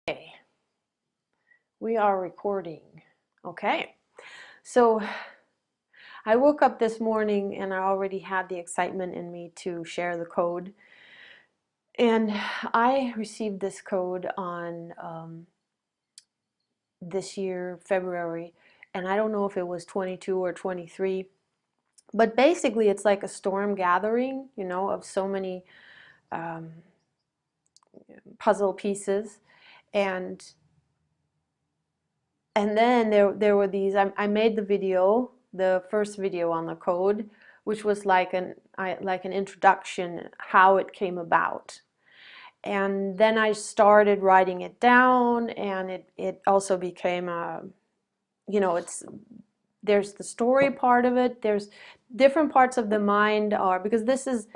Okay, we are recording. Okay, so I woke up this morning and I already had the excitement in me to share the code. And I received this code on this year, February, and I don't know if it was 22 or 23, but basically it's like a storm gathering, you know, of so many puzzle pieces. And then there were these, I made the video, the first video on the code, which was like an introduction, how it came about. And then I started writing it down, and it also became a, you know, there's the story part of it, there's different parts of the mind are, because this is,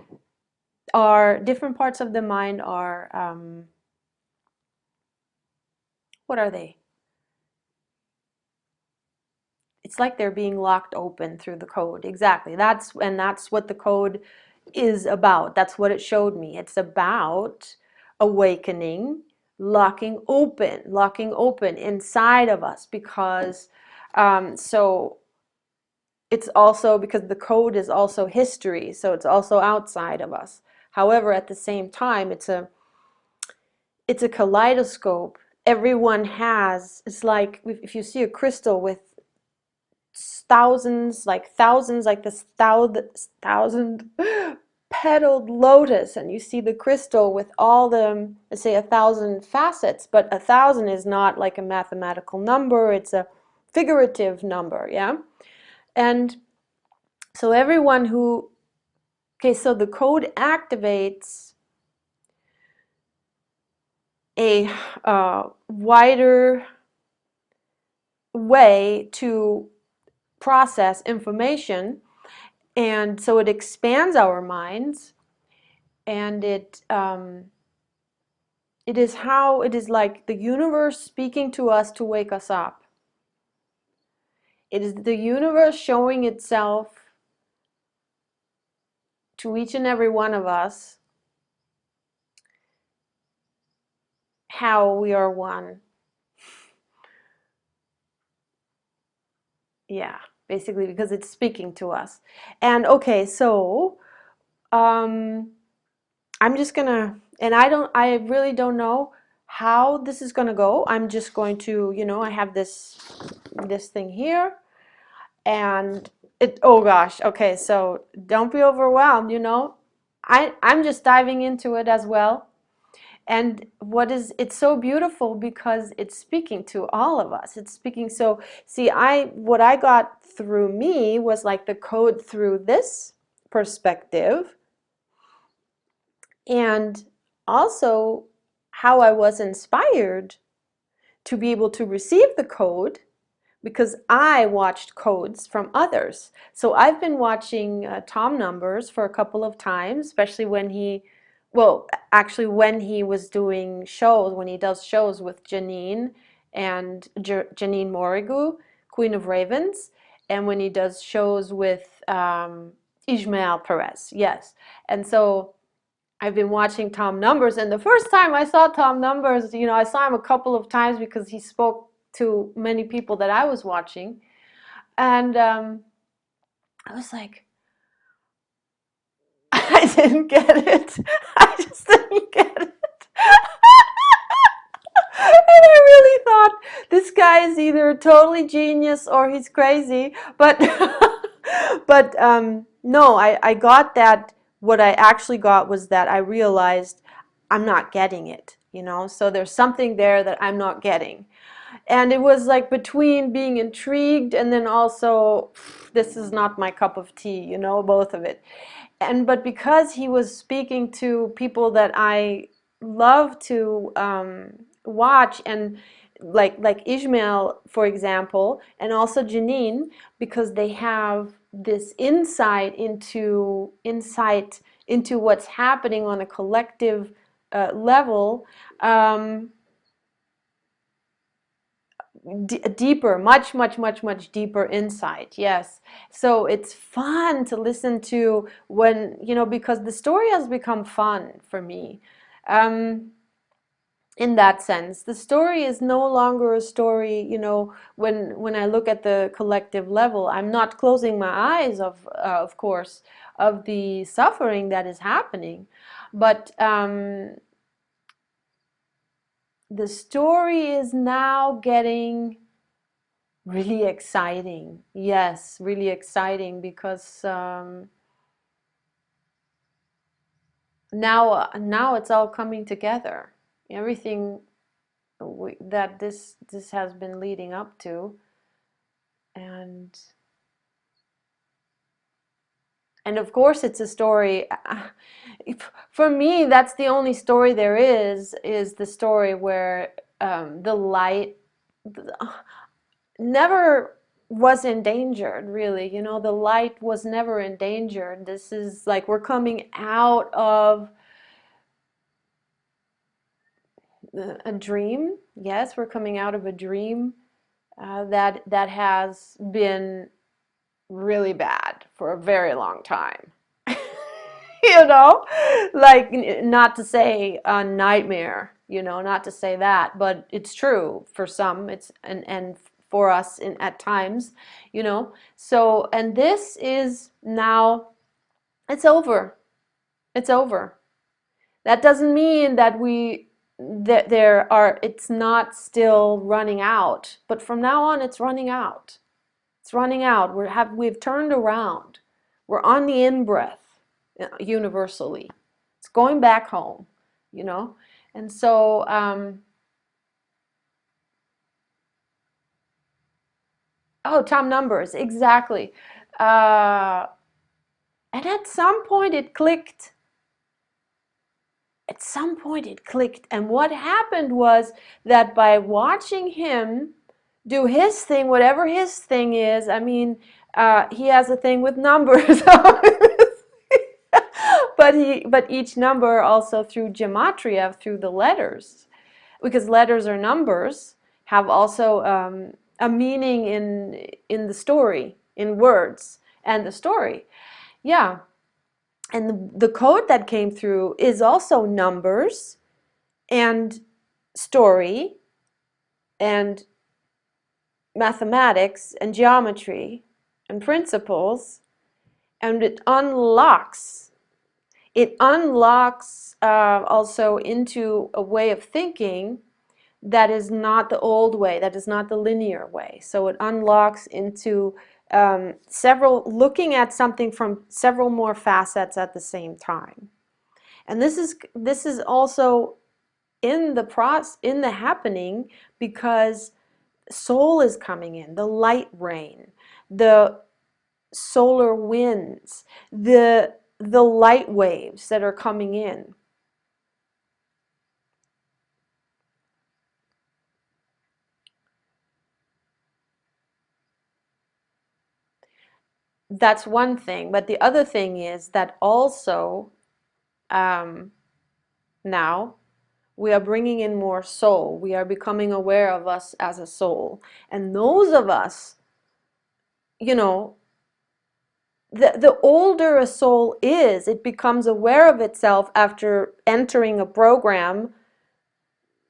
different parts of the mind are, what are they? It's like they're being locked open through the code. Exactly. That's what the code is about. That's what it showed me. It's about awakening, locking open inside of us, because so it's also because the code is also history, so it's also outside of us. However, at the same time, it's a kaleidoscope. Everyone has, it's like if you see a crystal with thousands, like this thousand petaled lotus, and you see the crystal with all the, let's say, 1,000 facets, but 1,000 is not like a mathematical number, it's a figurative number, yeah? And so everyone who, okay, so the code activates a wider way to process information, and so it expands our minds, and it is how, it is like the universe speaking to us to wake us up. It is the universe showing itself to each and every one of us how we are one. Yeah, basically, because it's speaking to us. And okay, so I'm just gonna, and I really don't know how this is gonna go. I'm just going to, you know, I have this thing here, and it, oh gosh, okay, so don't be overwhelmed, you know. I'm just diving into it as well. And it's so beautiful because it's speaking to all of us. It's speaking, so see, what I got through me was like the code through this perspective, and also how I was inspired to be able to receive the code, because I watched codes from others. So I've been watching Tom Numbers for a couple of times, especially when he, well, actually when he was doing shows, when he does shows with Janine and Janine Morigu, Queen of Ravens, and when he does shows with Ismael Perez, yes. And so I've been watching Tom Numbers, and the first time I saw Tom Numbers, you know, I saw him a couple of times because he spoke to many people that I was watching, and I was like, I didn't get it. I just didn't get it. And I really thought, this guy is either a totally genius or he's crazy. But but no, I got that. What I actually got was that I realized I'm not getting it, you know. So there's something there that I'm not getting. And it was like between being intrigued and then also, this is not my cup of tea, you know, both of it. But because he was speaking to people that I love to watch, and like Ishmael, for example, and also Janine, because they have this insight into what's happening on a collective level. Deeper, much deeper insight, yes. So it's fun to listen to, when, you know, because the story has become fun for me. And in that sense. The story is no longer a story, you know, when I look at the collective level, I'm not closing my eyes of course, of the suffering that is happening, but the story is now getting really exciting. Yes, really exciting, because now it's all coming together. Everything that this has been leading up to, and of course it's a story. For me, that's the only story there is the story where the light never was endangered, really. You know, the light was never endangered. This is like we're coming out of a dream. Yes, we're coming out of a dream that has been really bad for a very long time. You know, like, not to say a nightmare, you know, not to say that, but it's true for some. It's and for us at times, you know. So, and this is now, it's over. It's over. That doesn't mean that it's not still running out, but from now on it's running out. It's running out. We've turned around. We're on the in-breath, universally. It's going back home, you know. And so oh, Tom numbers, exactly. And at some point it clicked. At some point it clicked. And what happened was that by watching him do his thing, whatever his thing is, I mean, he has a thing with numbers. But each number also through gematria, through the letters, because letters or numbers have also a meaning in the story, in words and the story. Yeah. And the code that came through is also numbers and story and mathematics and geometry and principles, and it unlocks also into a way of thinking that is not the old way, that is not the linear way. So it unlocks into looking at something from several more facets at the same time. And this is also in the happening, because soul is coming in, the light rain, the solar winds, the light waves that are coming in. That's one thing. But the other thing is that also now we are bringing in more soul. We are becoming aware of us as a soul. And those of us, you know, the older a soul is, it becomes aware of itself after entering a program.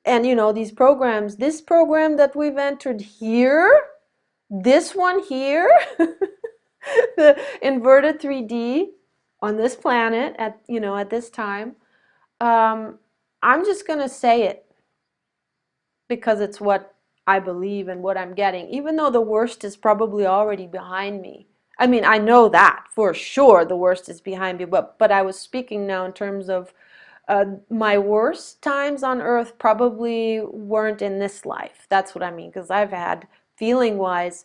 And you know, these programs, this program that we've entered here, this one here, the inverted 3D on this planet at, you know, at this time, I'm just going to say it because it's what I believe and what I'm getting, even though the worst is probably already behind me. I mean, I know that for sure the worst is behind me, but I was speaking now in terms of my worst times on earth probably weren't in this life. That's what I mean, because I've had, feeling-wise,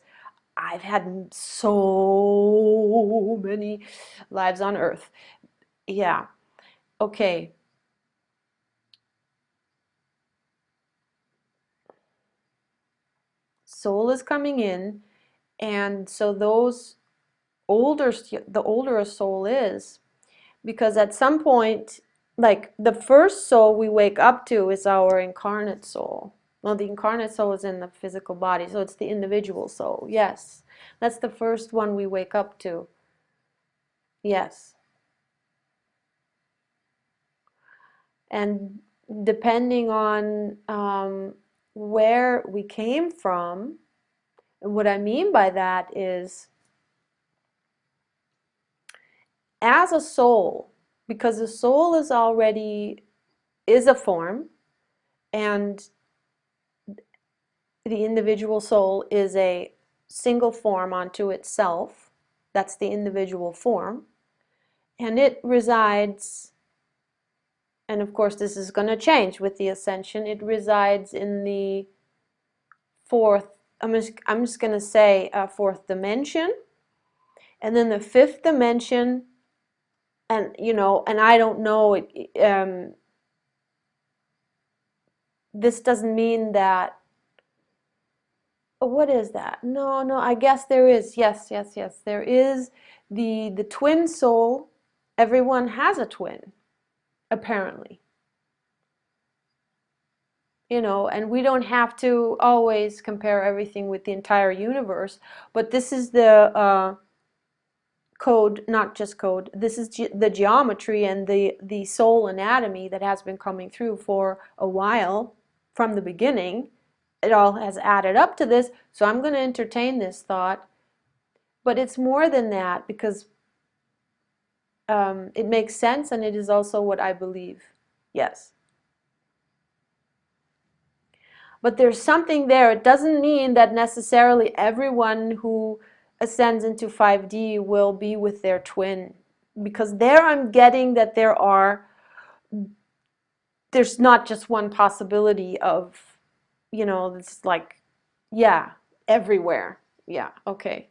I've had so many lives on earth. Yeah. Okay. Soul is coming in, and so the older a soul is, because at some point, like the first soul we wake up to is our incarnate soul. Well, the incarnate soul is in the physical body, so it's the individual soul. Yes, that's the first one we wake up to. Yes. And depending on where we came from. And what I mean by that is, as a soul, because the soul is already is a form, and the individual soul is a single form unto itself. That's the individual form. And it resides, and of course this is going to change with the ascension, it resides in the fourth, I'm just going to say fourth dimension. And then the fifth dimension, and and I don't know, this doesn't mean that, what is that? No, I guess there is. Yes. There is the twin soul. Everyone has a twin, apparently. And we don't have to always compare everything with the entire universe, but this is the code, not just code, this is the geometry and the soul anatomy that has been coming through for a while from the beginning. It all has added up to this, so I'm going to entertain this thought. But it's more than that, because it makes sense, and it is also what I believe. Yes. But there's something there. It doesn't mean that necessarily everyone who ascends into 5D will be with their twin. Because there I'm getting that there's not just one possibility of, it's like, yeah, everywhere. Yeah, okay.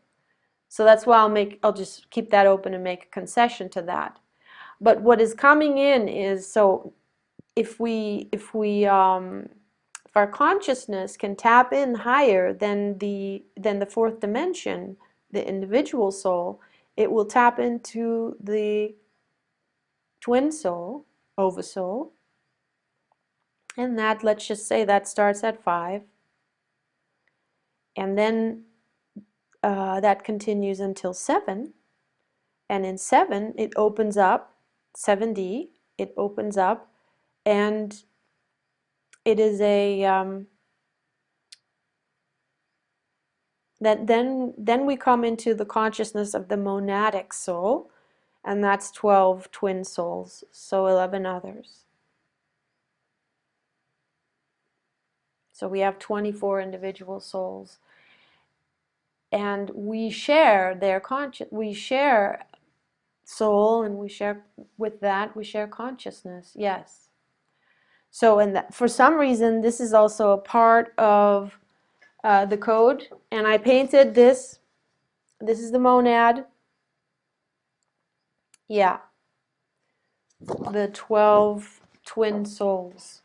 So that's why I'll just keep that open and make a concession to that. But what is coming in is, so if our consciousness can tap in higher than the fourth dimension, the individual soul, it will tap into the twin soul, oversoul, and that, let's just say that starts at 5, and then that continues until 7, and in 7 it opens up, 7D, it opens up, and it is a then we come into the consciousness of the monadic soul, and that's 12 twin souls, so 11 others. So we have 24 individual souls, and we share their we share soul, and we share with that, we share consciousness. Yes. So, and that, for some reason, this is also a part of the code, and I painted this. This is the monad. Yeah, the 12 twin souls.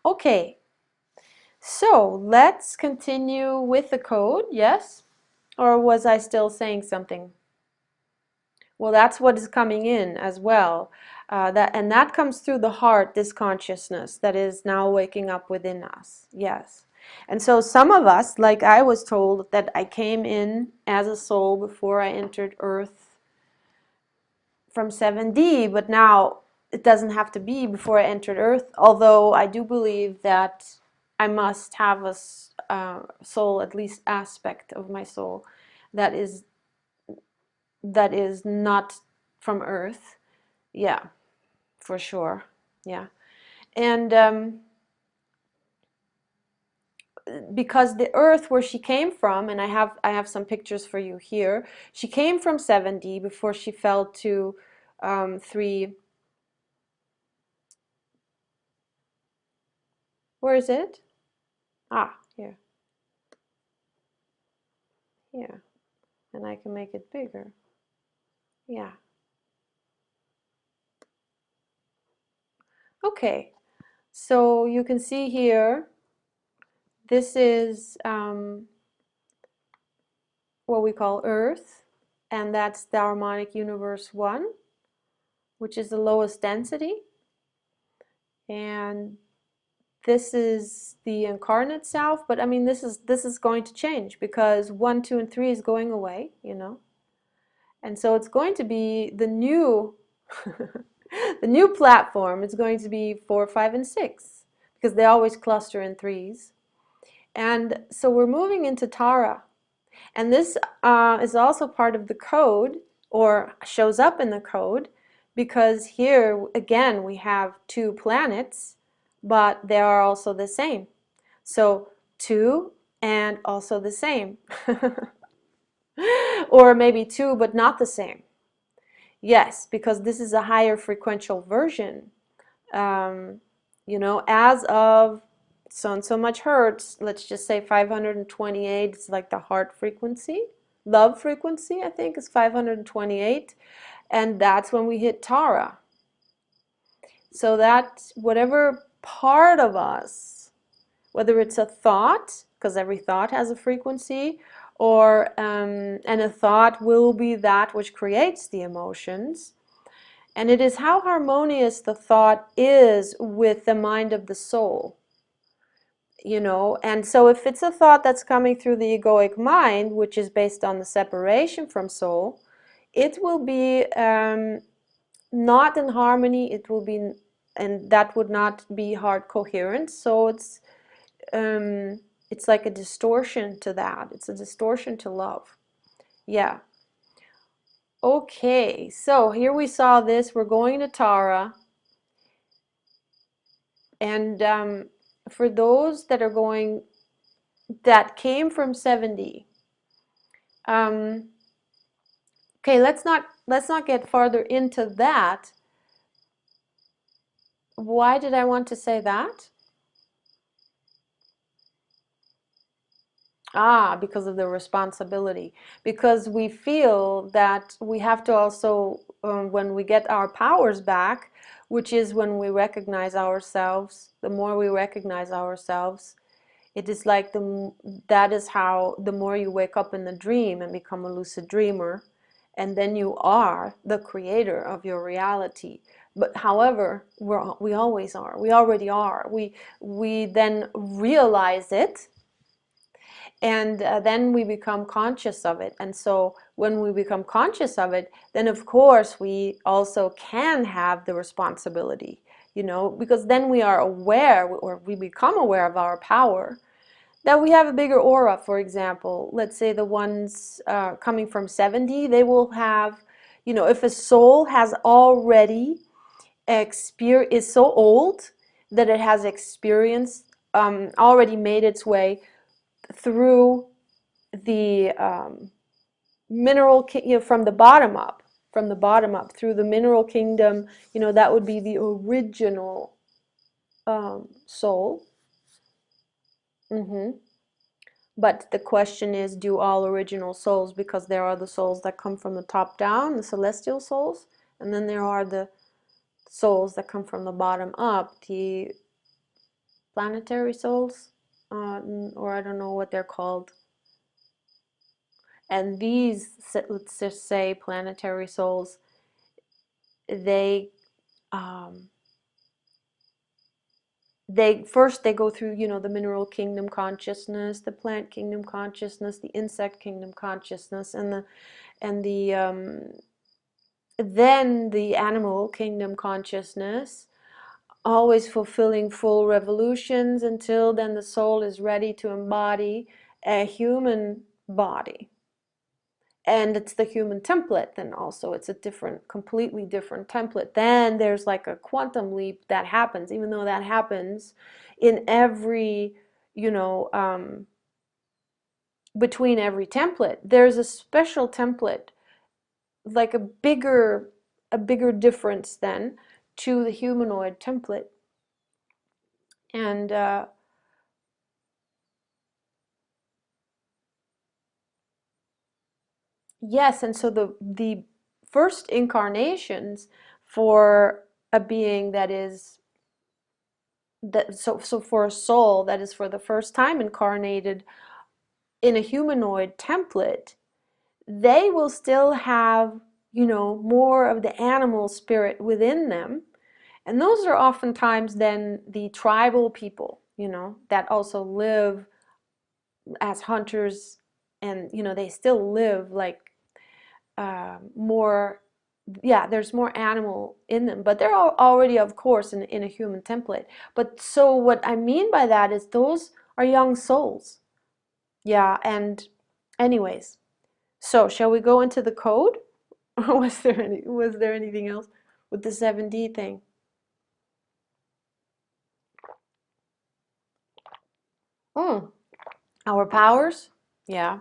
Okay, so let's continue with the code. Yes, or was I still saying something? Well, that's what is coming in as well. That comes through the heart, this consciousness that is now waking up within us. Yes. And so some of us, like I was told that I came in as a soul before I entered Earth from 7D, but now it doesn't have to be before I entered Earth, although I do believe that I must have a soul, at least aspect of my soul, that is not from Earth. Yeah, for sure. Yeah. And because the Earth where she came from, and I have some pictures for you here, she came from 7D before she fell to 3. Where is it? Ah, here. Here. And I can make it bigger. Yeah. Okay. So you can see here, this is what we call Earth, and that's the harmonic universe 1, which is the lowest density. And this is the incarnate self, but I mean this is going to change, because 1, 2, and 3 is going away, and so it's going to be the new the new platform is going to be 4, 5, and 6. because they always cluster in threes. And so we're moving into Tara. And this is also part of the code, or shows up in the code, because here, again, we have two planets, but they are also the same. So two and also the same. Or maybe two but not the same. Yes, because this is a higher frequential version. You know, as of so and so much hertz, let's just say 528, it's like the heart frequency. Love frequency, I think, is 528. And that's when we hit Tara. So that whatever part of us, whether it's a thought, because every thought has a frequency, or and a thought will be that which creates the emotions. And it is how harmonious the thought is with the mind of the soul. You know, and so if it's a thought that's coming through the egoic mind, which is based on the separation from soul, it will be not in harmony. It will be, and that would not be heart coherence. So it's like a distortion to that. It's a distortion to love. Yeah. Okay, so here we saw this. We're going to Tara. And for those that are going, that came from 7D, okay, let's not get farther into that. Why did I want to say that? Because of the responsibility. Because we feel that we have to also, when we get our powers back, which is when we recognize ourselves, the more we recognize ourselves, it is like that is how the more you wake up in the dream and become a lucid dreamer, and then you are the creator of your reality. But however, we always are. We already are. We then realize it, and then we become conscious of it. And so when we become conscious of it, then of course we also can have the responsibility, you know, because then we are aware, or we become aware of our power, that we have a bigger aura. For example, let's say the ones coming from 7D, they will have, you know, if a soul has already is so old that it has experienced, already made its way through the mineral, you know, from the bottom up, through the mineral kingdom, you know, that would be the original soul. But the question is, do all original souls, because there are the souls that come from the top down, the celestial souls, and then there are the souls that come from the bottom up, the planetary souls, or I don't know what they're called. And these, let's just say, planetary souls, they first they go through, you know, the mineral kingdom consciousness, the plant kingdom consciousness, the insect kingdom consciousness, and then the animal kingdom consciousness, always fulfilling full revolutions until then the soul is ready to embody a human body. And it's the human template. Then also it's a different, completely different template. Then there's like a quantum leap that happens, even though that happens in every, you know, between every template. There's a special template, like a bigger difference then to the humanoid template. And yes, and so the first incarnations for a being that is that so for a soul that is for the first time incarnated in a humanoid template, they will still have, you know, more of the animal spirit within them. And those are oftentimes then the tribal people, you know, that also live as hunters, and, you know, they still live like more yeah, there's more animal in them, but they're already, of course, in a human template. But so what I mean by that is those are young souls. Yeah, and anyways, so shall we go into the code? Or was there anything else with the 7D thing? Mm, our powers? Yeah.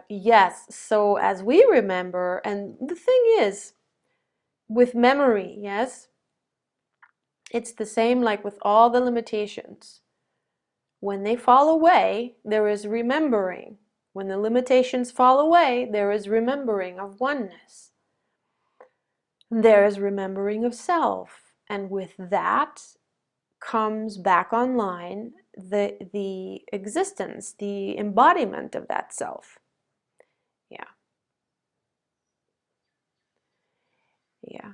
Yes, so as we remember, and the thing is, with memory, yes, it's the same like with all the limitations. When they fall away, there is remembering. When the limitations fall away, there is remembering of oneness. There is remembering of self. And with that comes back online the existence, the embodiment of that self. Yeah. Yeah.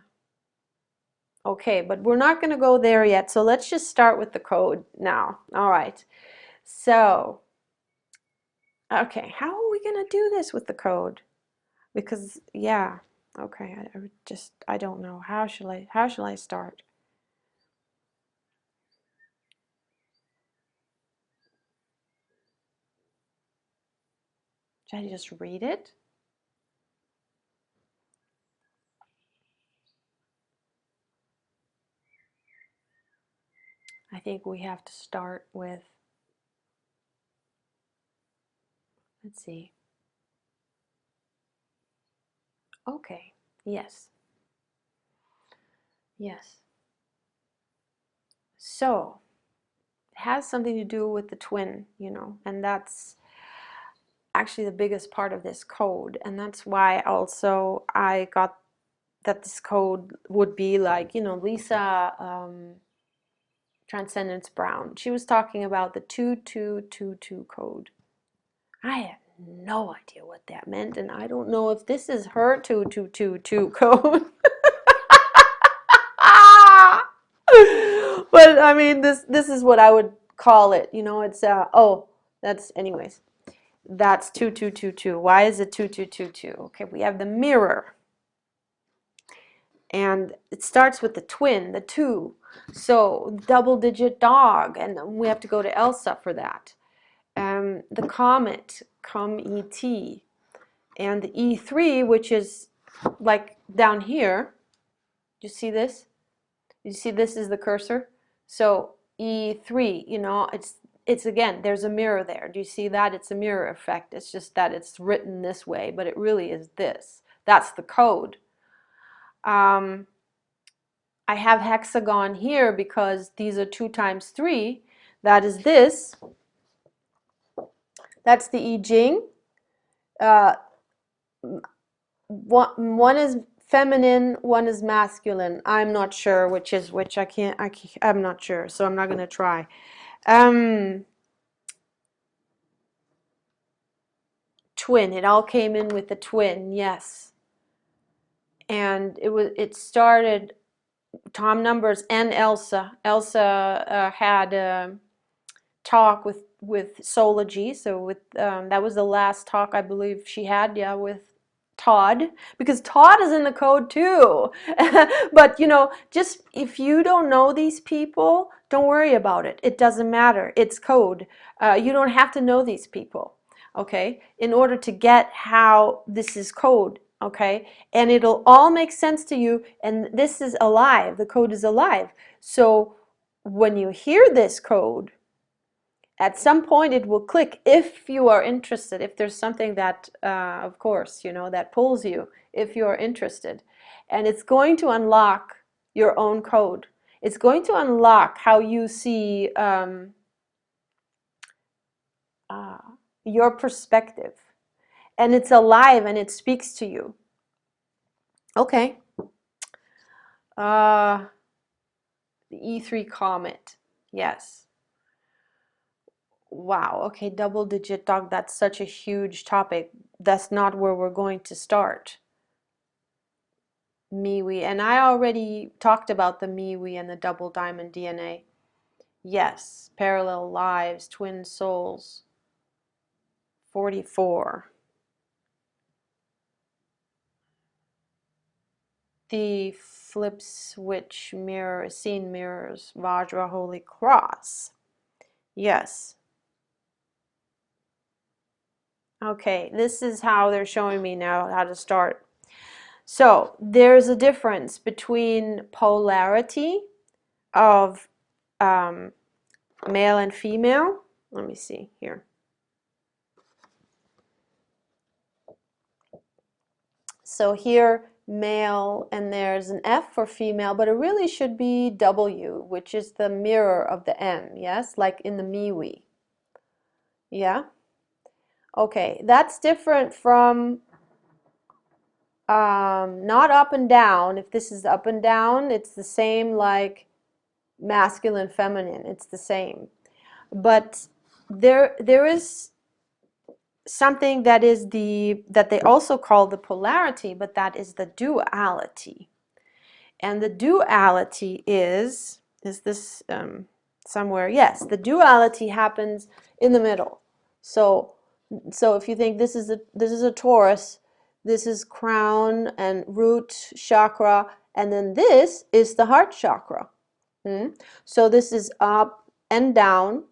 Okay, but we're not going to go there yet. So let's just start with the code now. All right. So, okay, how are we going to do this with the code? Because, yeah, okay, I don't know. How shall I start? Should I just read it? I think we have to start with, let's see. Okay, yes. Yes. So, it has something to do with the twin, and that's actually the biggest part of this code. And that's why also I got that this code would be like, Lisa Transcendence Brown. She was talking about the 2222 code. I had no idea what that meant, and I don't know if this is her 2222 code. But I mean, this is what I would call it. It's oh, that's anyways. That's 2222. Why is it 2222? Okay, we have the mirror. And it starts with the twin, the 2. So double-digit dog, and we have to go to Elsa for that. The comet, comET, and the E3, which is like down here. You see this? You see this is the cursor? So E3, it's again, there's a mirror there. Do you see that? It's a mirror effect. It's just that it's written this way, but it really is this. That's the code. I have hexagon here because these are 2 times 3. That is this. That's the I Ching. One is feminine, one is masculine. I'm not sure which is which. I'm not sure, so I'm not going to try. Twin. It all came in with the twin, yes. And it started Tom Numbers and Elsa. Elsa had a talk with Sology, so that was the last talk I believe she had, yeah, with Todd, because Todd is in the code too. But just if you don't know these people, don't worry about it. It doesn't matter. It's code. You don't have to know these people, okay, in order to get how this is code, okay? And it'll all make sense to you, and this is alive. The code is alive. So when you hear this code, at some point it will click if you are interested, if there's something that, of course, that pulls you, if you're interested. And it's going to unlock your own code. It's going to unlock how you see your perspective. And it's alive and it speaks to you. Okay. The E3 comet. Yes. Wow, okay, double-digit dog, that's such a huge topic. That's not where we're going to start. MEWE, and I already talked about the MEWE and the double diamond DNA. Yes, parallel lives, twin souls. 44. the flip switch mirror, Essene mirrors, Vajra Holy Cross. Yes. Okay, this is how they're showing me now how to start. So there's a difference between polarity of male and female. Let me see here. So here, male, and there's an F for female, but it really should be W, which is the mirror of the M, yes? Like in the MEWE. Yeah? Okay, that's different from not up and down. If this is up and down, it's the same like masculine, feminine. It's the same. But there is something that is that they also call the polarity, but that is the duality. And the duality is this somewhere? Yes, the duality happens in the middle. So if you think this is a Taurus, this is crown and root chakra, and then this is the heart chakra. So this is up and down,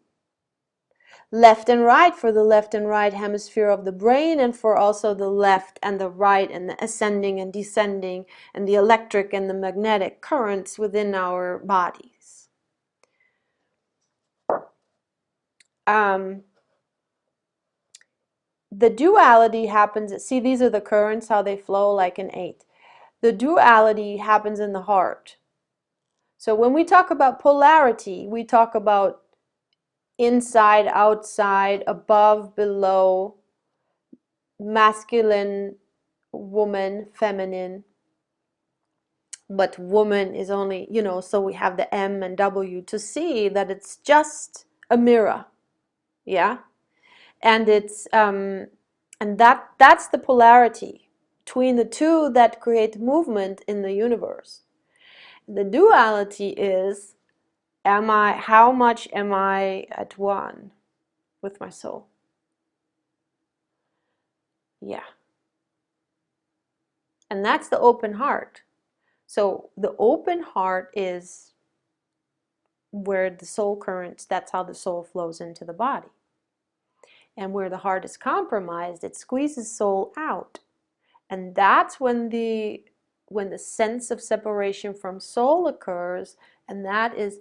left and right for the left and right hemisphere of the brain, and for also the left and the right, and the ascending and descending, and the electric and the magnetic currents within our bodies. The duality happens, see, these are the currents, how they flow like an 8. The duality happens in the heart. So when we talk about polarity, we talk about inside, outside, above, below, masculine, woman, feminine. But woman is only, you know, so we have the M and W to see that it's just a mirror. Yeah? And it's and that's the polarity between the two that create movement in the universe. The duality is, how much am I at one with my soul? Yeah. And that's the open heart. So the open heart is where the soul currents, that's how the soul flows into the body. And where the heart is compromised, it squeezes soul out. And that's when the sense of separation from soul occurs, and that is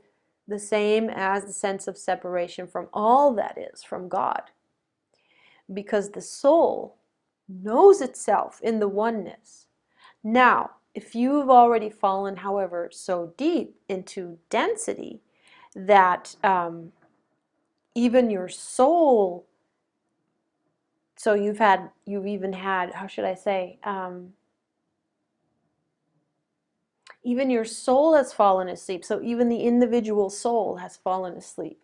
the same as the sense of separation from all that is, from God. Because the soul knows itself in the oneness. Now, if you've already fallen, however, so deep into density that even your soul, so you've even had, how should I say, even your soul has fallen asleep. So even the individual soul has fallen asleep.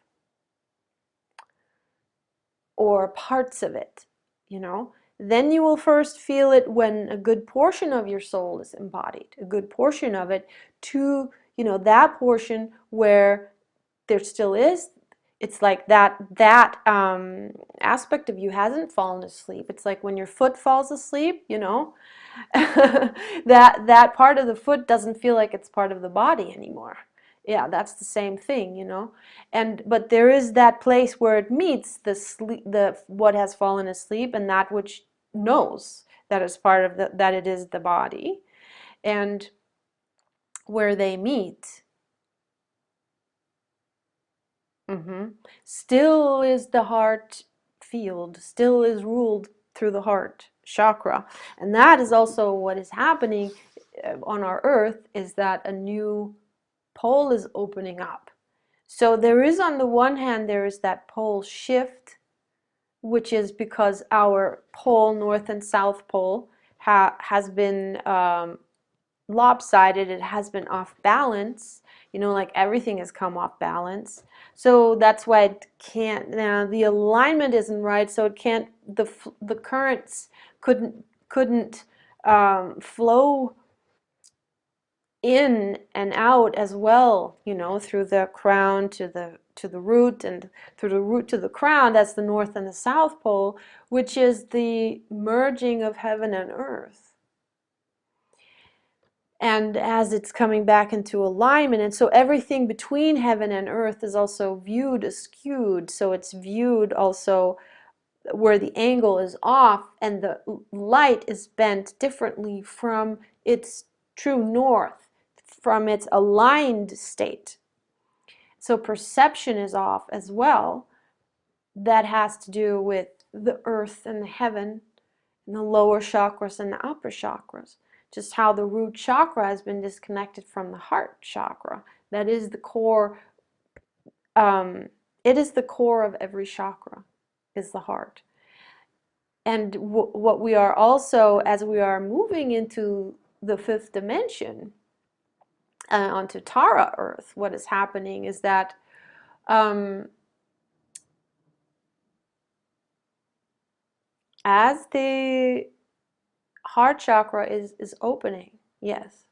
Or parts of it, you know. Then you will first feel it when a good portion of your soul is embodied, a good portion of it to, you know, that portion where there still is, it's like that aspect of you hasn't fallen asleep. It's like when your foot falls asleep, you know, that part of the foot doesn't feel like it's part of the body anymore. Yeah, that's the same thing, you know. But there is that place where it meets what has fallen asleep and that which knows that is part of that it is the body, and where they meet. Still is the heart field, still is ruled through the heart chakra. And that is also what is happening on our earth, is that a new pole is opening up. So there is, on the one hand, there is that pole shift, which is because our pole, north and south pole, has been lopsided, it has been off balance, you know, like everything has come off balance. So that's why it can't, now the alignment isn't right, so it can't, the currents couldn't flow in and out as well, you know, through the crown to the root, and through the root to the crown. That's the north and the south pole, which is the merging of heaven and earth. And as it's coming back into alignment, and so everything between heaven and earth is also viewed askewed, so it's viewed also where the angle is off and the light is bent differently from its true north, from its aligned state. So perception is off as well. That has to do with the earth and the heaven and the lower chakras and the upper chakras. Just how the root chakra has been disconnected from the heart chakra. That is the core. It is the core of every chakra, is the heart. And what we are also, as we are moving into the fifth dimension, onto Tara Earth, what is happening is that as the heart chakra is opening, yes,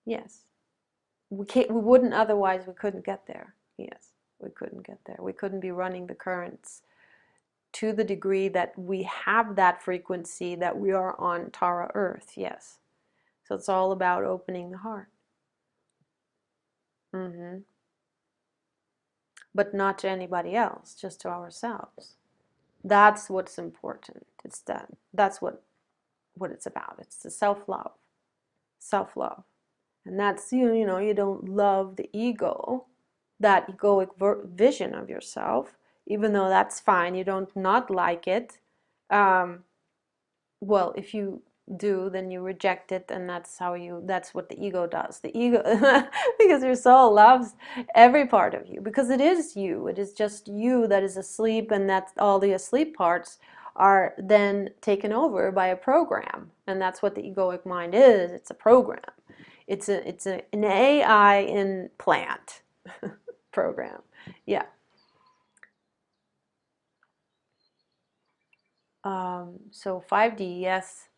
yes, we wouldn't otherwise, we couldn't get there. Yes, we couldn't get there. We couldn't be running the currents to the degree that we have that frequency that we are on Tara Earth. Yes, so it's all about opening the heart. But not to anybody else, just to ourselves. That's what's important. It's that's what it's about. It's the self-love. Self-love. And that's, you know, you don't love the ego, that egoic vision of yourself, even though that's fine. You don't not like it. Well, if you do, then you reject it, and that's what the ego does. The ego, because your soul loves every part of you, because it is you. It is just you that is asleep, and that's all the asleep parts are then taken over by a program, and that's what the egoic mind is. It's a program. It's an AI in plant program. Yeah. So 5D, yes.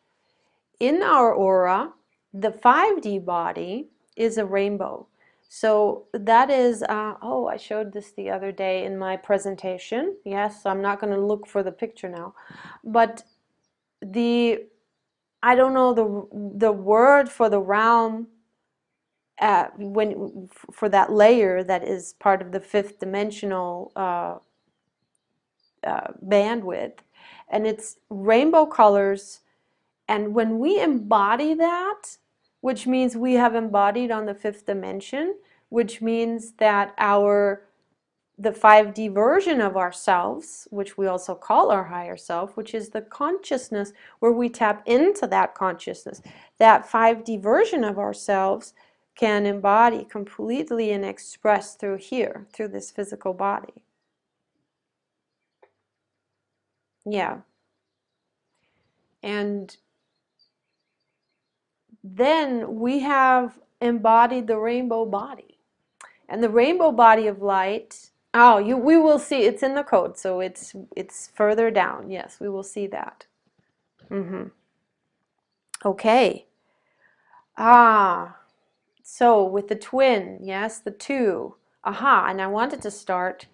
In our aura, the 5D body is a rainbow. So that is, oh, I showed this the other day in my presentation. Yes, I'm not going to look for the picture now. But I don't know the word for the realm, for that layer that is part of the fifth dimensional bandwidth. And it's rainbow colors. And when we embody that, which means we have embodied on the fifth dimension, which means that the 5D version of ourselves, which we also call our higher self, which is the consciousness where we tap into that consciousness, that 5D version of ourselves can embody completely and express through here, through this physical body. Yeah. And then we have embodied the rainbow body. And the rainbow body of light, we will see, it's in the code, so it's further down. Yes, we will see that. Okay. So with the twin, yes, the two. And I wanted to start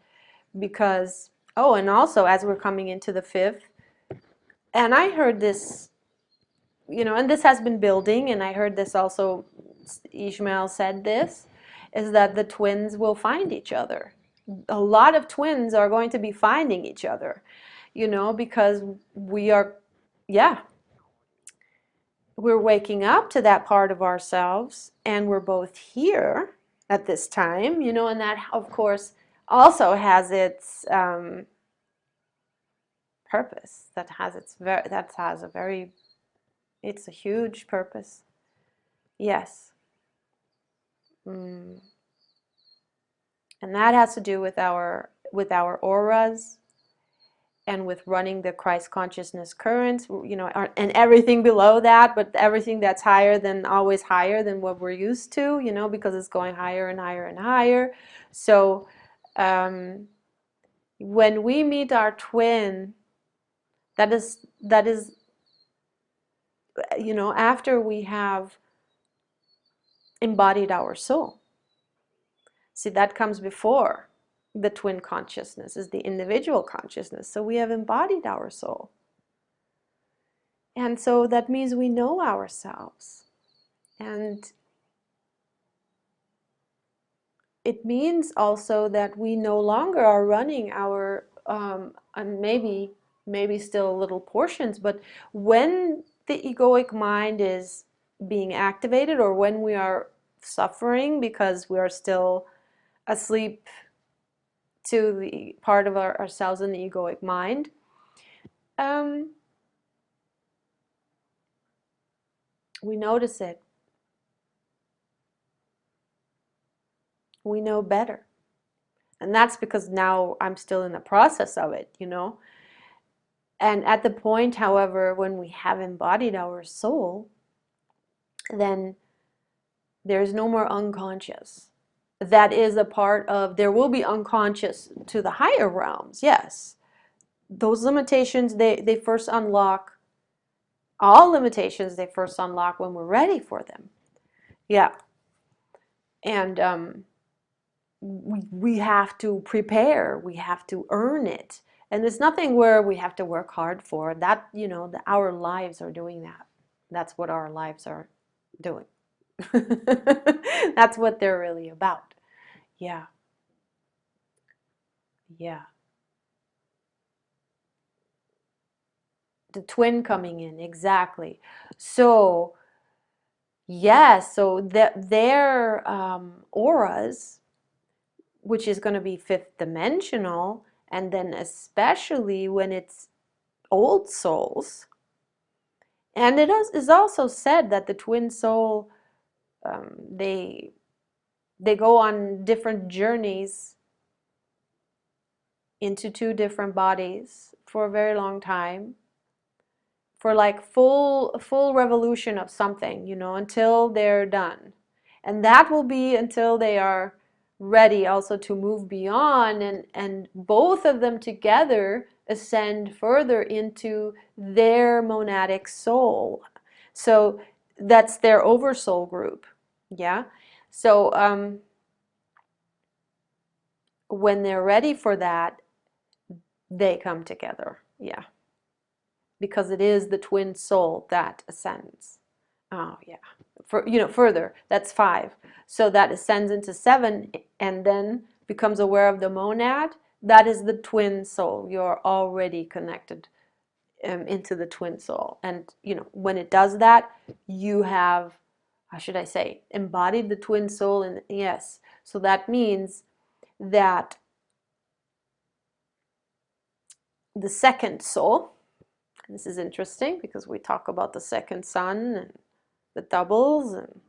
because, and also as we're coming into the fifth, and I heard this, and this has been building, and I heard this also, Ishmael said this, is that the twins will find each other. A lot of twins are going to be finding each other, because we are, we're waking up to that part of ourselves, and we're both here at this time, and that, of course, also has its purpose. It's a huge purpose. Yes. And that has to do with our auras and with running the Christ consciousness currents, and everything below that, but everything that's higher than, always higher than what we're used to, because it's going higher and higher and higher. So when we meet our twin, that is after we have embodied our soul. See, that comes before the twin consciousness, is the individual consciousness. So we have embodied our soul. And so that means we know ourselves. And it means also that we no longer are running our, and maybe still little portions, but when the egoic mind is being activated, or when we are suffering because we are still asleep to the part of ourselves in the egoic mind, we notice it. We know better. And that's because now I'm still in the process of it, you know. And at the point, however, when we have embodied our soul, then there's no more unconscious. That is a part of, there will be unconscious to the higher realms, yes. Those limitations, they first unlock, all limitations they first unlock when we're ready for them. Yeah. And we have to prepare, we have to earn it. And there's nothing where we have to work hard for that, you know, our lives are doing that. That's what our lives are doing. That's what they're really about. Yeah. Yeah. The twin coming in, exactly. So, yes, so their auras, which is going to be fifth dimensional, and then especially when it's old souls. And it is also said that the twin soul, they go on different journeys into two different bodies for a very long time, for like full revolution of something, you know, until they're done. And that will be until they are ready also to move beyond, and both of them together ascend further into their monadic soul. So that's their oversoul group. Yeah. So when they're ready for that, they come together. Yeah. Because it is the twin soul that ascends. Oh yeah. For, you know, further, that's 5. So that ascends into 7 and then becomes aware of the monad. That is the twin soul. You're already connected into the twin soul. And you know, when it does that, you have, how should I say, embodied the twin soul. And yes, so that means that the second soul, this is interesting because we talk about the second sun and the doubles, and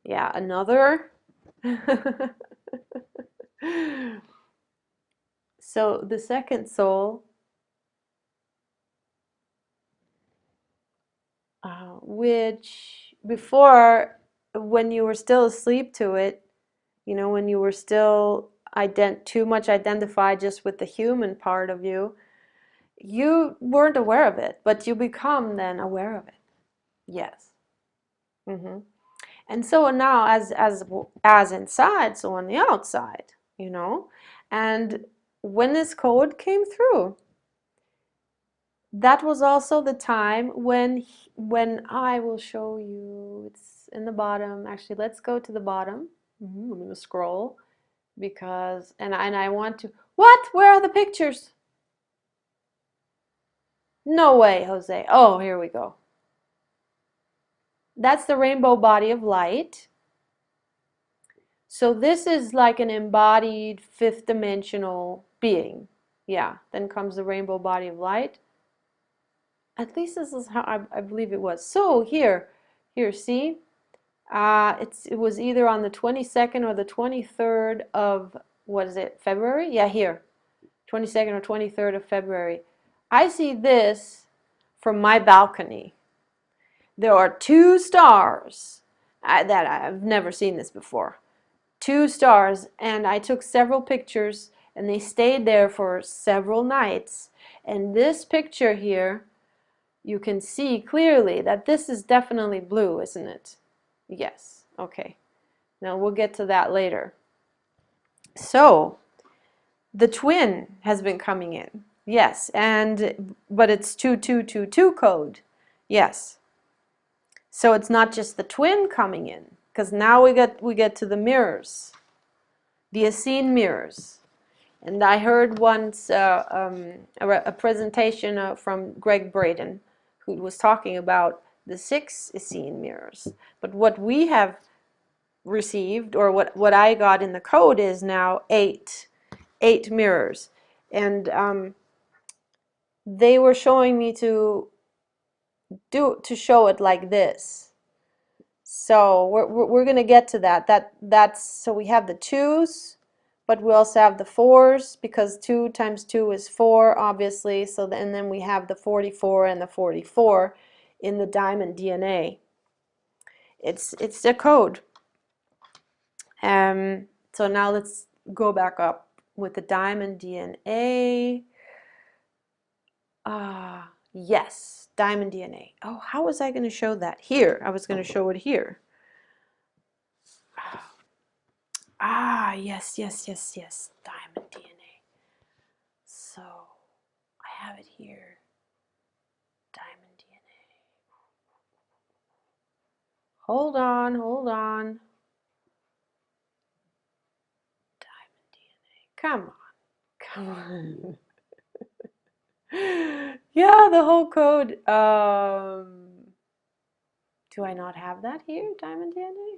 yeah, another. So the second soul, which before, when you were still asleep to it, you know, when you were still too much identified just with the human part of you, you weren't aware of it, but you become then aware of it. Yes. Mm-hmm. And so now, as inside, so on the outside, you know. And when this code came through, that was also the time when I will show you. It's in the bottom. Actually, let's go to the bottom. I'm gonna scroll because and I want to. What? Where are the pictures? No way, Jose. Oh, here we go. That's the rainbow body of light. So this is like an embodied fifth dimensional being. Yeah, then comes the rainbow body of light. At least this is how I believe it was. So here, see? It was either on the 22nd or the 23rd of, what is it, February? Yeah, here. 22nd or 23rd of February. I see this from my balcony. There are 2 stars. That I've never seen this before. 2 stars, and I took several pictures, and they stayed there for several nights. And this picture here, you can see clearly that this is definitely blue, isn't it? Yes. Okay. Now we'll get to that later. So the twin has been coming in. Yes, but it's 2222 code. Yes. So it's not just the twin coming in, because now we get to the mirrors, the Essene mirrors. And I heard once a presentation from Greg Braden, who was talking about the 6 Essene mirrors. But what we have received, or what I got in the code, is now 8 mirrors. And they were showing me to show it like this. So we're going to get to that. That's so we have the 2s, but we also have the 4s, because 2 times 2 is 4, obviously. So then we have the 44 and the 44 in the diamond DNA. It's the code. So now let's go back up with the diamond DNA. Yes, diamond DNA. Oh, how was I going to show that? Here. I was going to show it here. Yes. Diamond DNA. So, I have it here. Diamond DNA. Hold on. Diamond DNA. Come on. Yeah, the whole code. Do I not have that here? Diamond DNA?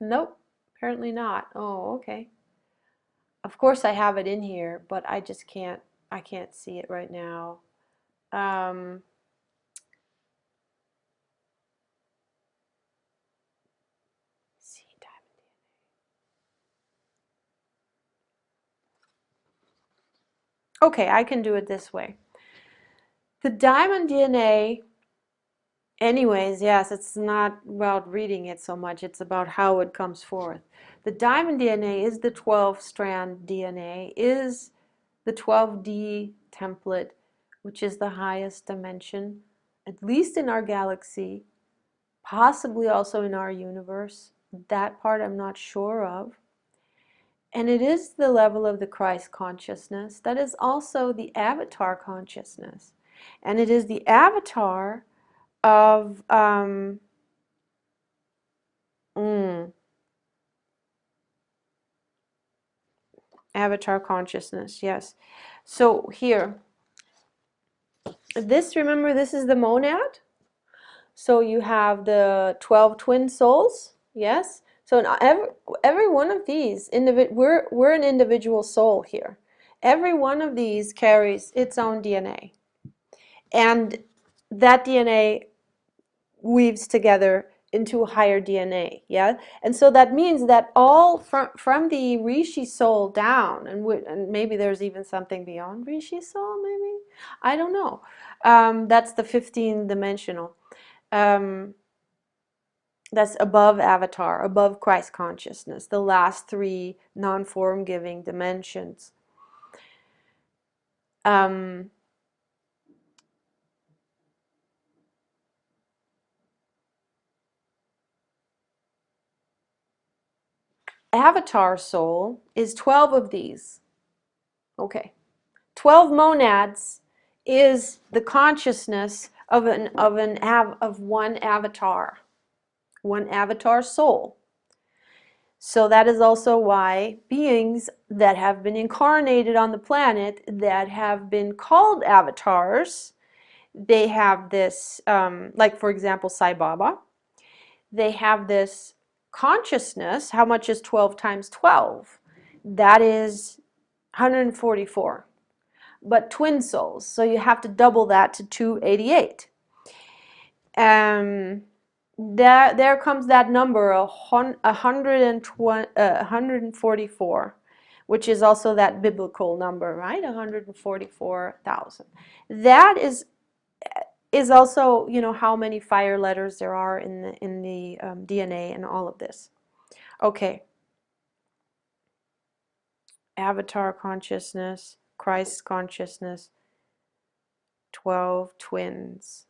Nope, apparently not. Oh, okay. Of course I have it in here, but I just can't see it right now. See diamond DNA. Okay, I can do it this way. The diamond DNA, anyways, yes, it's not about reading it so much, it's about how it comes forth. The diamond DNA is the 12-strand DNA, is the 12D template, which is the highest dimension, at least in our galaxy, possibly also in our universe. That part I'm not sure of. And it is the level of the Christ consciousness that is also the avatar consciousness. And it is the avatar of avatar consciousness, yes. So here, this, remember, this is the monad. So you have the 12 twin souls, yes. So in every one of these, we're an individual soul here. Every one of these carries its own DNA. And that DNA weaves together into a higher DNA, yeah? And so that means that all from the Rishi soul down, and maybe there's even something beyond Rishi soul, maybe? I don't know. That's the 15-dimensional. That's above avatar, above Christ consciousness, the last 3 non-form giving dimensions. Avatar soul is 12 of these. Okay. 12 monads is the consciousness of one avatar soul. So that is also why beings that have been incarnated on the planet that have been called avatars, they have this, like for example Sai Baba, they have this consciousness. How much is 12 times 12? That is 144. But twin souls, so you have to double that to 288. There comes that number, 144, which is also that biblical number, right? 144,000. That is also, you know, how many fire letters there are in the DNA and all of this. Okay. Avatar consciousness, Christ consciousness, 12 twins.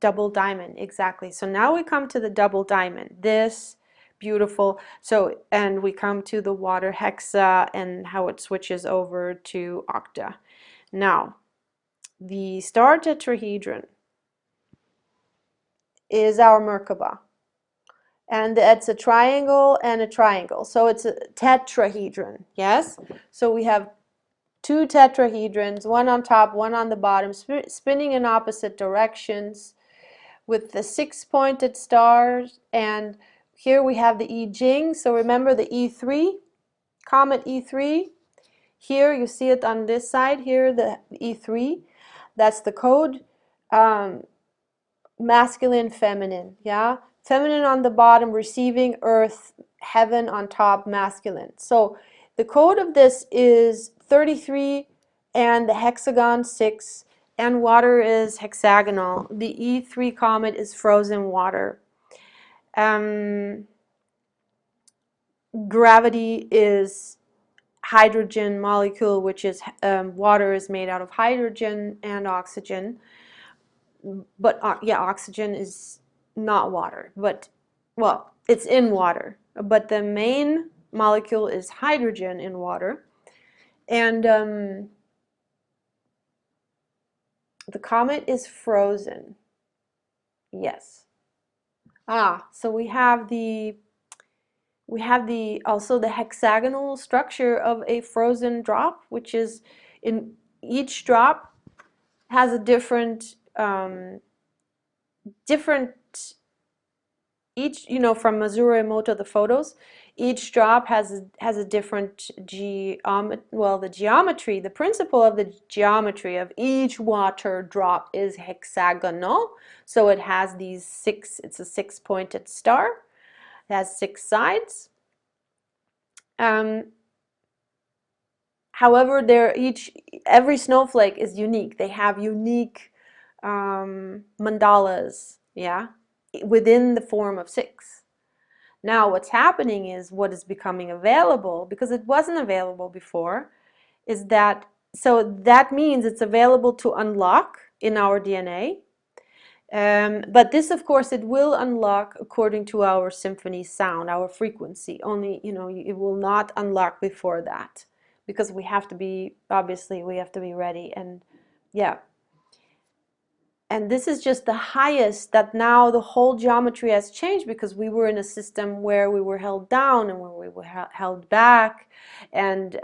Double diamond, exactly. So now we come to the double diamond. This beautiful. So, and we come to the water hexa and how it switches over to octa. Now, the star tetrahedron is our Merkabah. And it's a triangle and a triangle. So it's a tetrahedron, yes? So we have two tetrahedrons, one on top, one on the bottom, spinning in opposite directions with the 6-pointed stars. And here we have the I Ching. So remember the E3, comet E3. Here you see it on this side, here the E3. That's the code. Masculine, feminine, yeah? Feminine on the bottom, receiving earth, heaven on top, masculine. So the code of this is 33 and the hexagon 6, and water is hexagonal. The E3 comet is frozen water. Gravity is hydrogen molecule, which is water is made out of hydrogen and oxygen. But yeah, oxygen is not water, but well, it's in water, but the main molecule is hydrogen in water. And the comet is frozen. Yes. So we have also the hexagonal structure of a frozen drop, which is in each drop has a different each, you know, from Mazuro Emoto, the photos, each drop has a different the geometry, the principle of the geometry of each water drop is hexagonal. So it has these it's a 6-pointed star. It has 6 sides. However, every snowflake is unique. They have unique mandalas, yeah, within the form of 6. Now what's happening is what is becoming available, because it wasn't available before, is that, so that means it's available to unlock in our DNA. But this, of course, it will unlock according to our symphony sound, our frequency. Only, you know, it will not unlock before that, because we have to be, obviously, we have to be ready. And yeah. And this is just the highest, that now the whole geometry has changed, because we were in a system where we were held down and where we were held back, and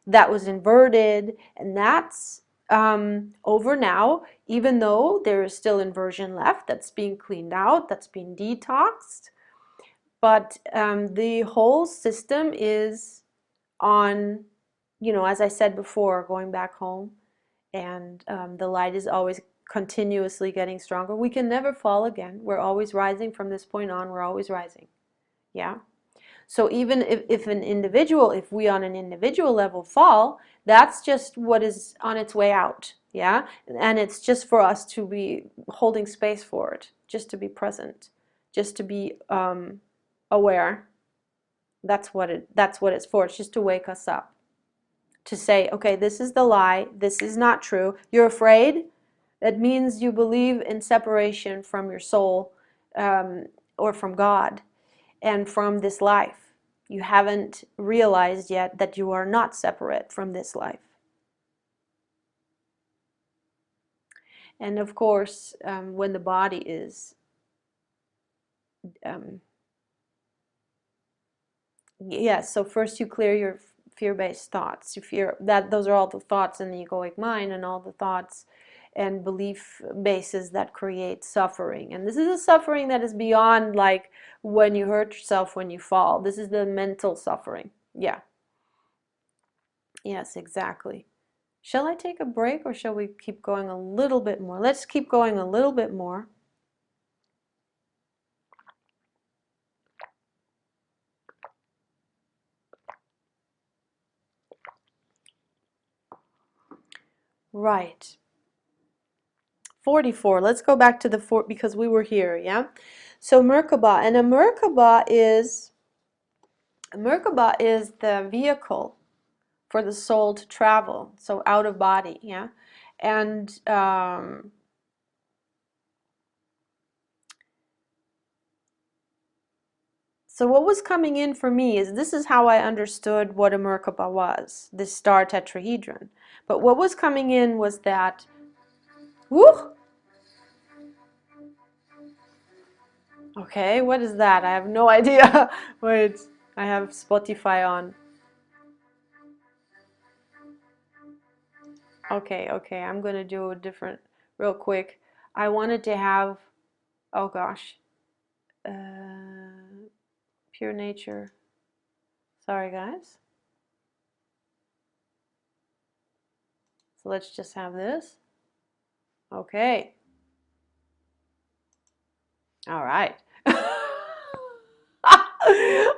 that was inverted, and that's over now, even though there is still inversion left, that's being cleaned out, that's being detoxed. But the whole system is on, you know, as I said before, going back home, and the light is always continuously getting stronger. We can never fall again. We're always rising from this point on. We're always rising. Yeah. So even if we on an individual level fall, that's just what is on its way out. Yeah. And it's just for us to be holding space for it, just to be present, just to be aware. That's what it's for. It's just to wake us up, to say, okay, this is the lie. This is not true. You're afraid. That means you believe in separation from your soul, or from God, and from this life. You haven't realized yet that you are not separate from this life. And of course, when the body is, so first you clear your fear-based thoughts. You fear that those are all the thoughts in the egoic mind, and all the thoughts and belief bases that create suffering. And this is a suffering that is beyond, like, when you hurt yourself, when you fall. This is the mental suffering. Yeah. Yes, exactly. Shall I take a break, or shall we keep going a little bit more? Let's keep going a little bit more. Right. 44. Let's go back to the 4, because we were here, yeah? So Merkabah, and a Merkabah is the vehicle for the soul to travel, so out of body, yeah? And So what was coming in for me is, this is how I understood what a Merkabah was, this star tetrahedron. But what was coming in was that, whoo! Okay, what is that? I have no idea. Wait, I have Spotify on. Okay, okay, I'm gonna do a different, real quick. I wanted to have, oh gosh, pure nature. Sorry, guys. So let's just have this. Okay. All right.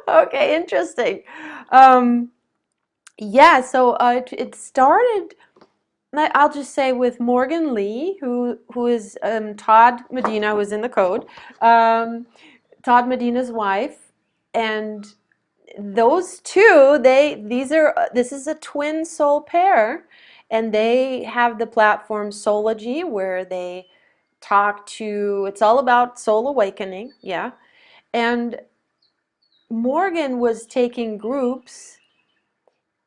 Okay, interesting. Yeah, so it started, I'll just say, with Morgan Lee, who is Todd Medina, who is in the code, Todd Medina's wife, and those two, this is a twin soul pair, and they have the platform Soology, where they talk to, it's all about soul awakening, yeah. And Morgan was taking groups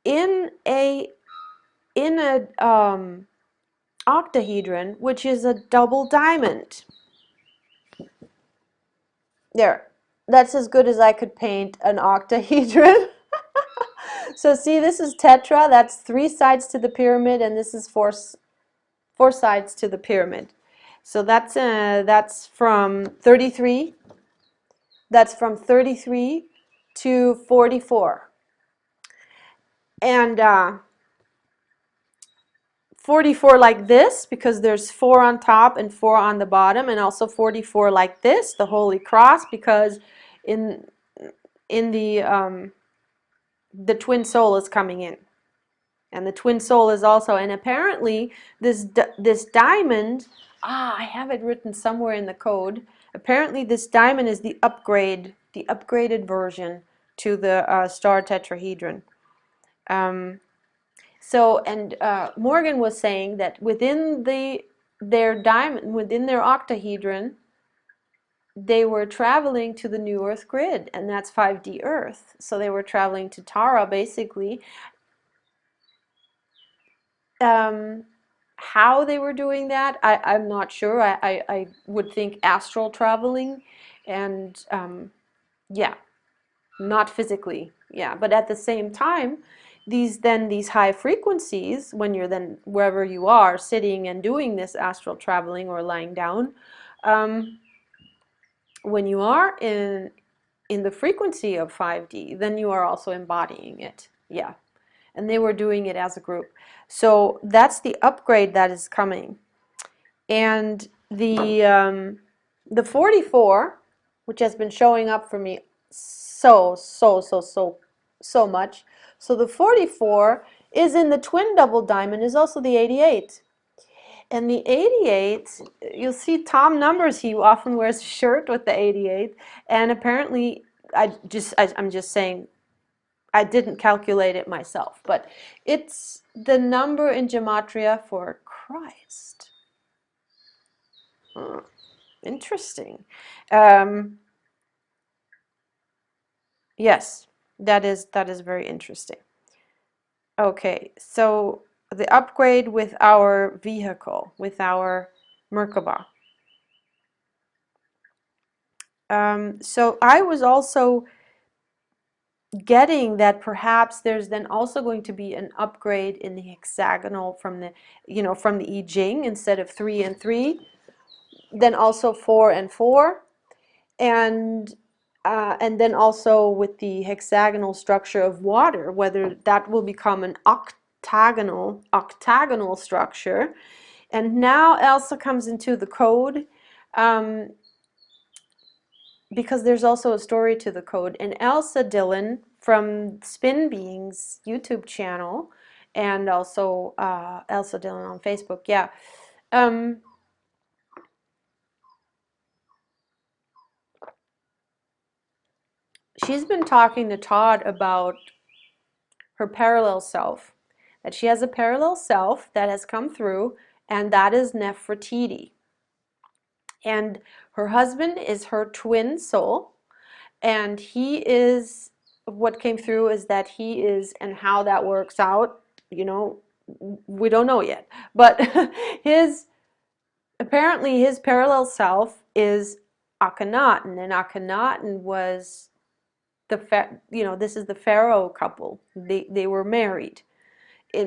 in a octahedron, which is a double diamond. There, that's as good as I could paint an octahedron. So see, this is tetra, that's 3 sides to the pyramid, and this is four sides to the pyramid. So that's from 33. That's from 33 to 44. And 44 like this, because there's 4 on top and 4 on the bottom, and also 44 like this, the Holy Cross, because in the twin soul is coming in, and the twin soul is also, and apparently this diamond, I have it written somewhere in the code. Apparently this diamond is the upgraded version to the star tetrahedron. So, and Morgan was saying that within their diamond, within their octahedron, they were traveling to the new Earth grid, and that's 5D Earth. So they were traveling to Tara, basically. How they were doing that, I'm not sure. I would think astral traveling, and yeah, not physically, yeah. But at the same time, these high frequencies, when you're then wherever you are sitting and doing this astral traveling or lying down, when you are in the frequency of 5D, then you are also embodying it, yeah. And they were doing it as a group. So that's the upgrade that is coming. And the 44, which has been showing up for me so much. So the 44 is in the twin double diamond, is also the 88. And the 88, you'll see Tom Numbers, he often wears a shirt with the 88. And apparently, I'm just saying, I didn't calculate it myself, but it's the number in gematria for Christ. Interesting. Yes, that is very interesting. Okay, so the upgrade with our vehicle, with our Merkabah. So I was also getting that perhaps there's then also going to be an upgrade in the hexagonal from the, from the I Ching, instead of 3 and 3, then also 4 and 4, and then also with the hexagonal structure of water, whether that will become an octagonal structure. And now Elsa comes into the code, because there's also a story to the code. And Elsa Dillon from Spin Beings YouTube channel, and also Elsa Dillon on Facebook, yeah. She's been talking to Todd about her parallel self, that she has a parallel self that has come through, and that is Nefertiti. And her husband is her twin soul, And he is, what came through is that he is, and how that works out, you know, we don't know yet. But his, apparently his parallel self is Akhenaten, and Akhenaten was you know, this is the pharaoh couple. They were married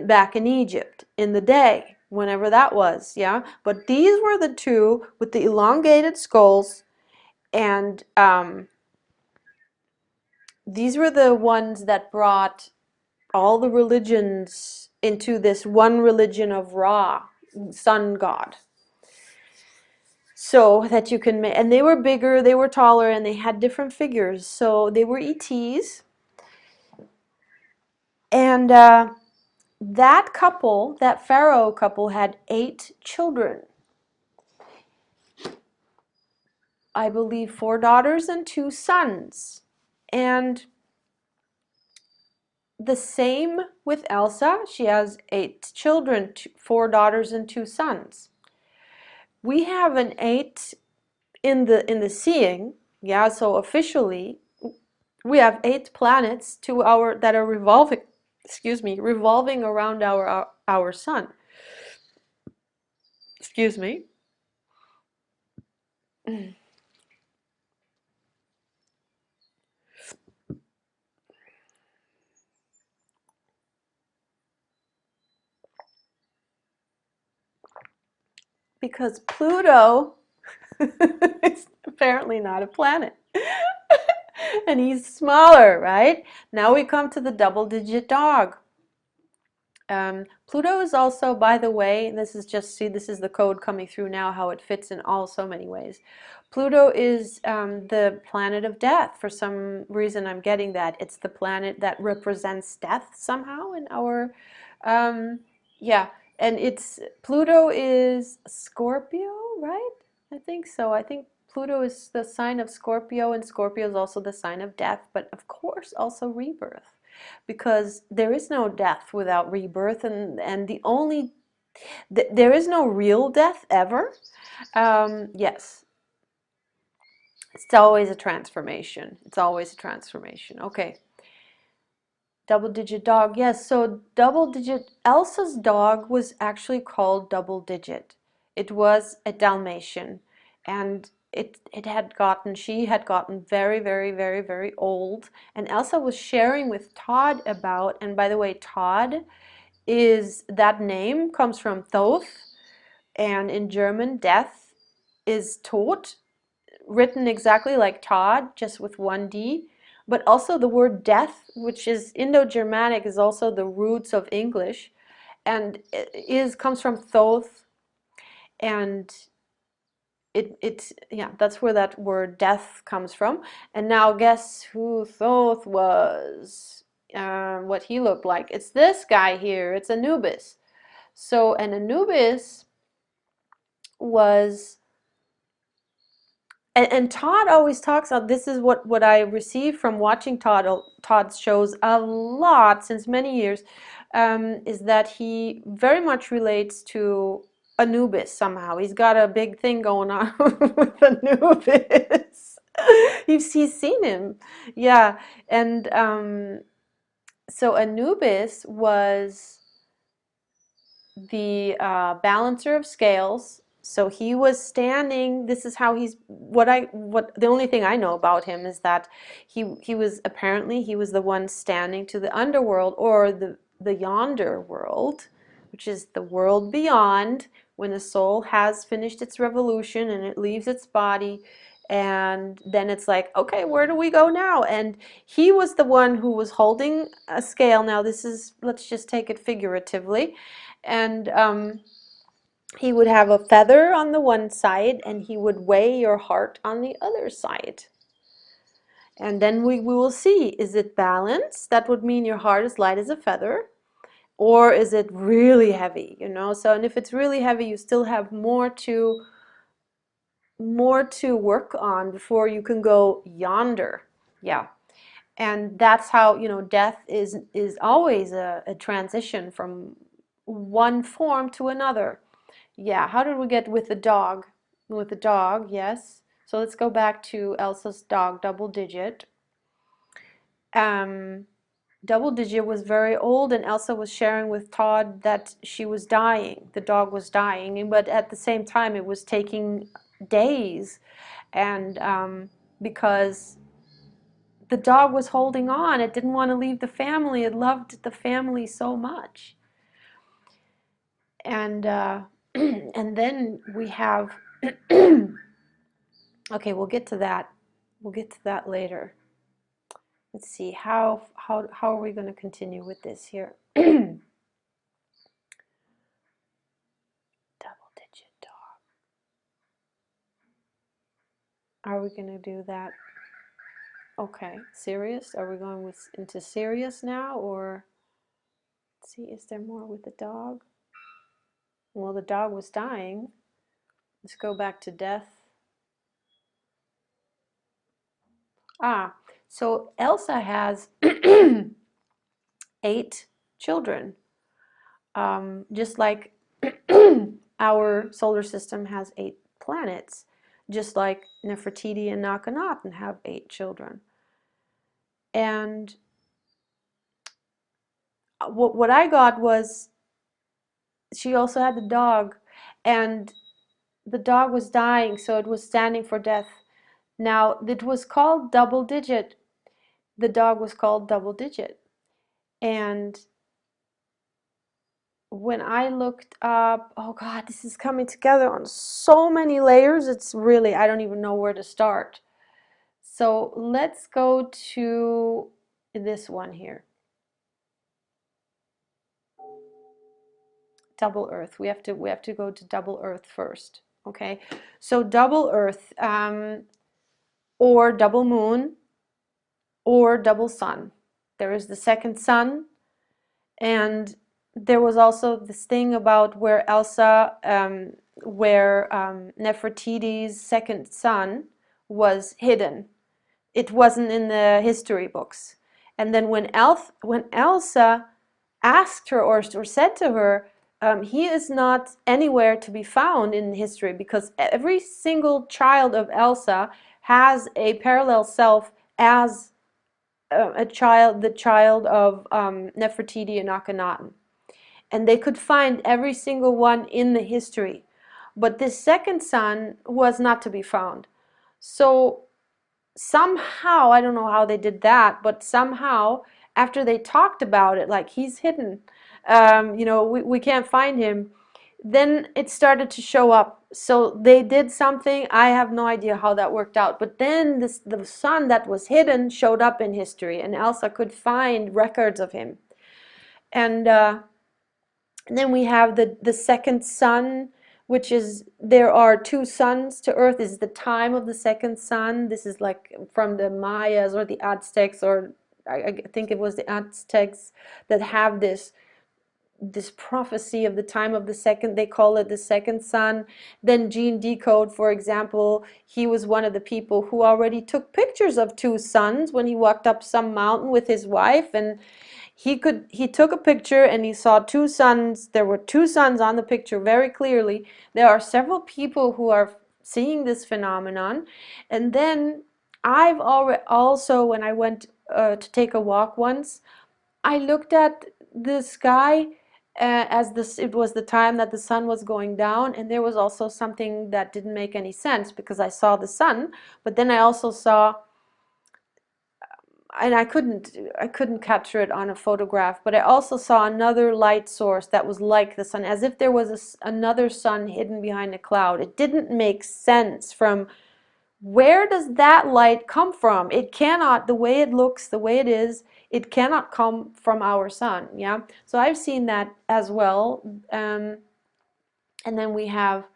back in Egypt in the day, whenever that was, yeah. But these were the two with the elongated skulls, and these were the ones that brought all the religions into this one religion of Ra, sun god. So that you can make, and they were bigger, they were taller, and they had different figures. So they were ETs. And that couple, that pharaoh couple, had 8 children. I believe 4 daughters and 2 sons. And the same with Elsa. She has 8 children, 4 daughters and 2 sons. We have an 8 in the seeing, yeah. So officially, we have 8 planets that are revolving, excuse me, revolving around our sun. Excuse me. Because Pluto is apparently not a planet. And he's smaller, right? Now we come to the double-digit dog. Pluto is also, by the way, this is just, see, this is the code coming through now, how it fits in all so many ways. Pluto is the planet of death. For some reason I'm getting that. It's the planet that represents death somehow in our, yeah. And it's, Pluto is Scorpio, right? I think so. I think Pluto is the sign of Scorpio, and Scorpio is also the sign of death, but of course also rebirth. Because there is no death without rebirth, and the only, there is no real death ever. Yes, it's always a transformation. It's always a transformation. Okay. Double-digit dog, yes. So double-digit, Elsa's dog was actually called double-digit. It was a Dalmatian, and she had gotten very, very, very, very old. And Elsa was sharing with Todd about, and by the way, Todd is, that name comes from Thoth, and in German, death is Tod, written exactly like Todd, just with one D. But also the word death, which is Indo-Germanic, is also the roots of English, and comes from Thoth, and it's, yeah, that's where that word death comes from. And now guess who Thoth was, what he looked like. It's this guy here. It's Anubis. So an Anubis was, and Todd always talks about, this is what I received from watching Todd's shows a lot since many years, is that he very much relates to Anubis somehow. He's got a big thing going on with Anubis. He's seen him, yeah. And so Anubis was the balancer of scales. So he was standing, this is how he's, the only thing I know about him is that he was, apparently he was the one standing to the underworld, or the yonder world, which is the world beyond, when the soul has finished its revolution and it leaves its body, and then it's like, okay, where do we go now? And he was the one who was holding a scale. Now this is, let's just take it figuratively, and he would have a feather on the one side, and he would weigh your heart on the other side. And then we will see, is it balanced? That would mean your heart is light as a feather. Or is it really heavy, you know? So, and if it's really heavy, you still have more to work on before you can go yonder. Yeah. And that's how, you know, death is always a transition from one form to another. Yeah, how did we get with the dog? With the dog, yes. So let's go back to Elsa's dog, Double Digit. Double Digit was very old, and Elsa was sharing with Todd that she was dying. The dog was dying, but at the same time it was taking days, and because the dog was holding on, it didn't want to leave the family. It loved the family so much. And and then we have okay, we'll get to that. We'll get to that later. Let's see, how are we going to continue with this here? Double digit dog. Are we going to do that? Okay, serious? Are we going into serious now, or let's see, is there more with the dog? Well, the dog was dying. Let's go back to death. Ah, so Elsa has 8 children, just like our solar system has 8 planets, just like Nefertiti and Akhenaten have 8 children. And what I got was she also had the dog, and the dog was dying, so it was standing for death. Now, it was called Double Digit. The dog was called Double Digit. And when I looked up, oh God, this is coming together on so many layers. It's really, I don't even know where to start. So let's go to this one here. Double Earth. We have to go to Double Earth first. Okay. So Double Earth, or double moon, or double sun. There is the second sun, and there was also this thing about where Elsa, where Nefertiti's second son was hidden. It wasn't in the history books. And then when Elsa asked her or said to her, he is not anywhere to be found in history, because every single child of Elsa has a parallel self as the child of Nefertiti and Akhenaten. And they could find every single one in the history. But this second son was not to be found. So somehow, I don't know how they did that, but somehow, after they talked about it, like he's hidden, you know, we can't find him, then it started to show up. So they did something, I have no idea how that worked out, but then the son that was hidden showed up in history, and Elsa could find records of him. And then we have the second sun, which is, there are 2 suns to Earth. This is the time of the second sun. This is like from the Mayas or the Aztecs, or I think it was the Aztecs that have this prophecy of the time of the second, they call it the second sun. Then Gene Decode, for example, he was one of the people who already took pictures of 2 suns when he walked up some mountain with his wife, and he took a picture and he saw 2 suns. There were 2 suns on the picture very clearly. There are several people who are seeing this phenomenon. And then I've also, when I went to take a walk once, I looked at the sky it was the time that the sun was going down, and there was also something that didn't make any sense, because I saw the sun, but then I also saw, and I couldn't capture it on a photograph, but I also saw another light source that was like the sun, as if there was another sun hidden behind a cloud. It didn't make sense. From where does that light come from? It cannot, the way it looks, the way it is, it cannot come from our sun. Yeah, so I've seen that as well. And then we have,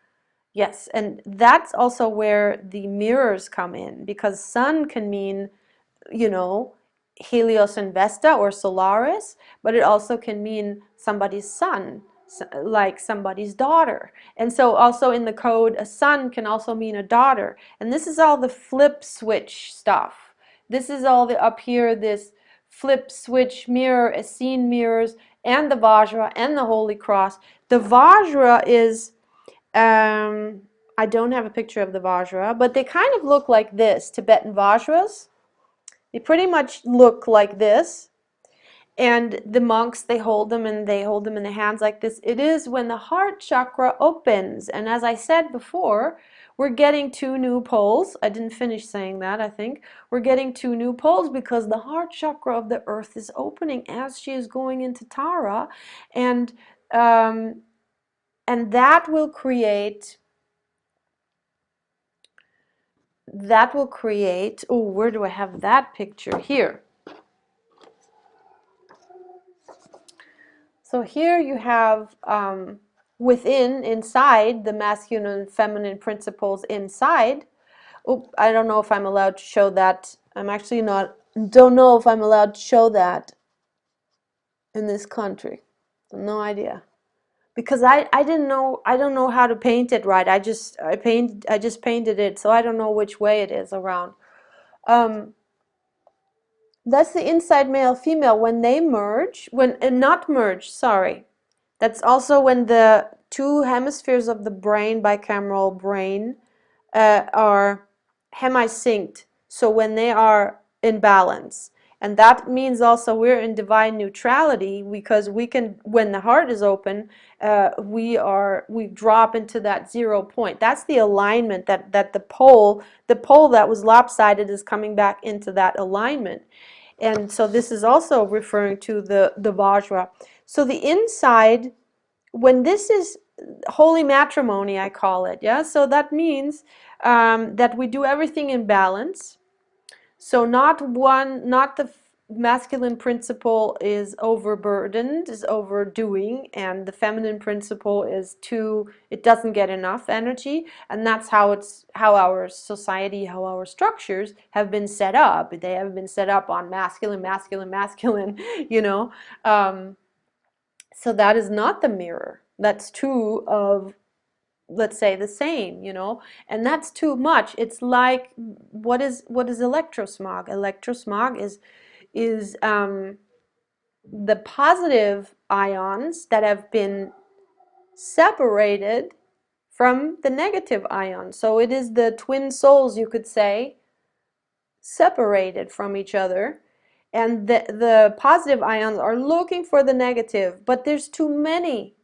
yes, and that's also where the mirrors come in, because sun can mean, you know, Helios and Vesta or Solaris, but it also can mean somebody's son, like somebody's daughter. And so also in the code, a son can also mean a daughter. And this is all the flip switch stuff. This is all the up here, this flip switch mirror, Essene mirrors, and the Vajra and the Holy Cross. The Vajra is I don't have a picture of the Vajra, but they kind of look like this, Tibetan Vajras. They pretty much look like this. And the monks, they hold them in their hands like this. It is when the heart chakra opens. And as I said before, we're getting 2 new poles. I didn't finish saying that, I think. We're getting 2 new poles because the heart chakra of the earth is opening as she is going into Tara. And that will create, oh, where do I have that picture? Here. So here you have inside the masculine and feminine principles inside. Oh, I don't know if I'm allowed to show that. I'm actually not, don't know if I'm allowed to show that in this country. No idea. Because I don't know how to paint it right. I just painted it, so I don't know which way it is around. That's the inside male female when they merge, not merge, sorry. That's also when the 2 hemispheres of the brain, bicameral brain, are hemisynced. So when they are in balance. And that means also we're in divine neutrality because we can, when the heart is open, we drop into that 0 point. That's the alignment that the pole that was lopsided is coming back into that alignment. And so this is also referring to the Vajra. So the inside, when this is holy matrimony, I call it, yeah? So that means that we do everything in balance. So not the masculine principle is overburdened, is overdoing, and the feminine principle is it doesn't get enough energy, and that's how our society, how our structures have been set up. They have been set up on masculine, masculine, masculine, you know. So that is not the mirror. That's 2 of, let's say, the same, you know, and that's too much. It's like, what is electrosmog? Electrosmog is the positive ions that have been separated from the negative ions. So it is the twin souls, you could say, separated from each other. And the positive ions are looking for the negative, but there's too many.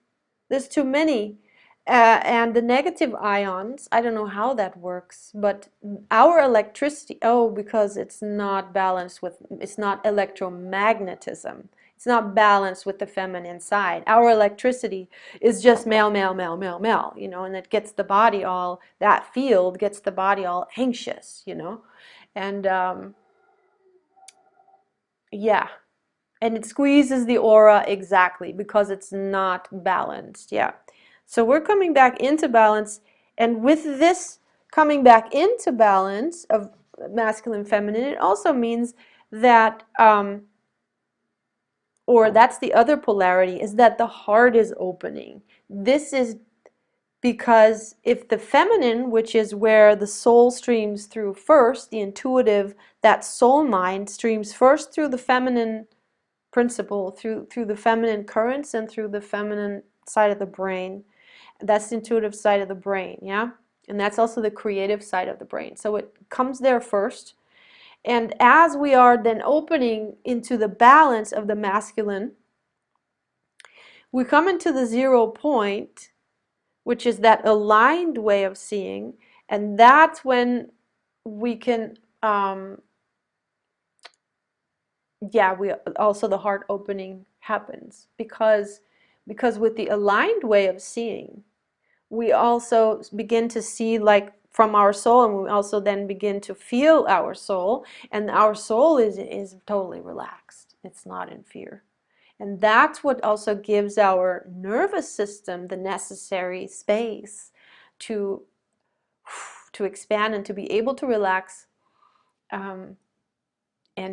There's too many. And the negative ions, I don't know how that works, but our electricity, because it's not balanced with, it's not electromagnetism. It's not balanced with the feminine side. Our electricity is just male, male, male, male, male, you know, and it gets the body all, that field gets the body all anxious, you know. And yeah. And it squeezes the aura exactly because it's not balanced. Yeah. So we're coming back into balance. And with this coming back into balance of masculine, feminine, it also means that, or that's the other polarity, is that the heart is opening. This is because if the feminine, which is where the soul streams through first, the intuitive, that soul mind streams first through the feminine principle, through the feminine currents and through the feminine side of the brain. That's the intuitive side of the brain, yeah? And that's also the creative side of the brain. So it comes there first. And as we are then opening into the balance of the masculine, we come into the 0 point, which is that aligned way of seeing, and that's when we can we also, the heart opening happens because with the aligned way of seeing, we also begin to see like from our soul, and we also then begin to feel our soul, and our soul is totally relaxed. It's not in fear. And that's what also gives our nervous system the necessary space to expand and to be able to relax, and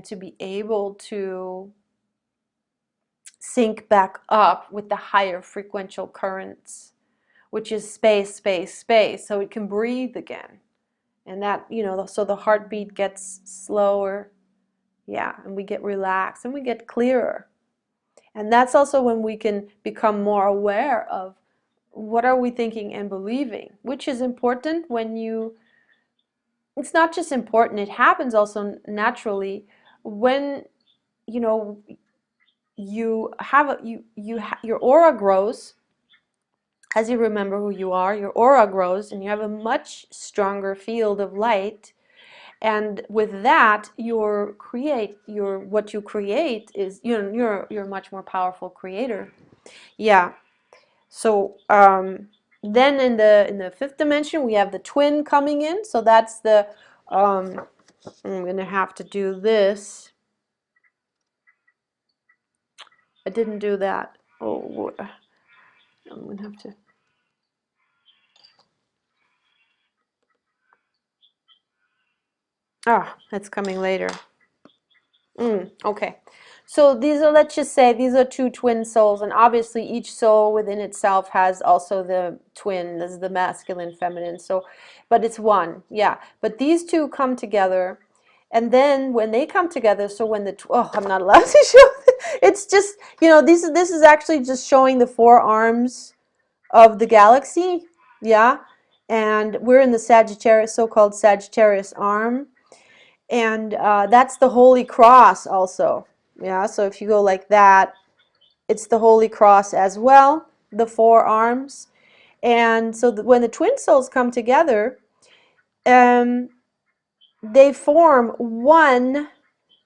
to be able to sync back up with the higher frequential currents, which is space, space, space, so it can breathe again. And that, you know, so the heartbeat gets slower, yeah, and we get relaxed and we get clearer. And that's also when we can become more aware of what are we thinking and believing, which is important when you, it's not just important, it happens also naturally when, you know, you have your aura grows. As you remember who you are, your aura grows and you have a much stronger field of light. And with that, what you create is, you know, you're a much more powerful creator. Yeah. So then in the fifth dimension, we have the twin coming in. So that's the I'm gonna have to do this. I didn't do that. Oh, I'm gonna have to. Ah, that's coming later. Okay. So these are, let's just say, these are two twin souls, and obviously each soul within itself has also the twin. This is the masculine, feminine. So, but it's one, yeah. But these two come together, and then when they come together, so when I'm not allowed to show. It's just, you know, this is actually just showing the four arms of the galaxy, yeah. And we're in the Sagittarius, so-called Sagittarius arm. And that's the Holy Cross also. Yeah, so if you go like that, it's the Holy Cross as well, the four arms. And so when the twin souls come together, they form one.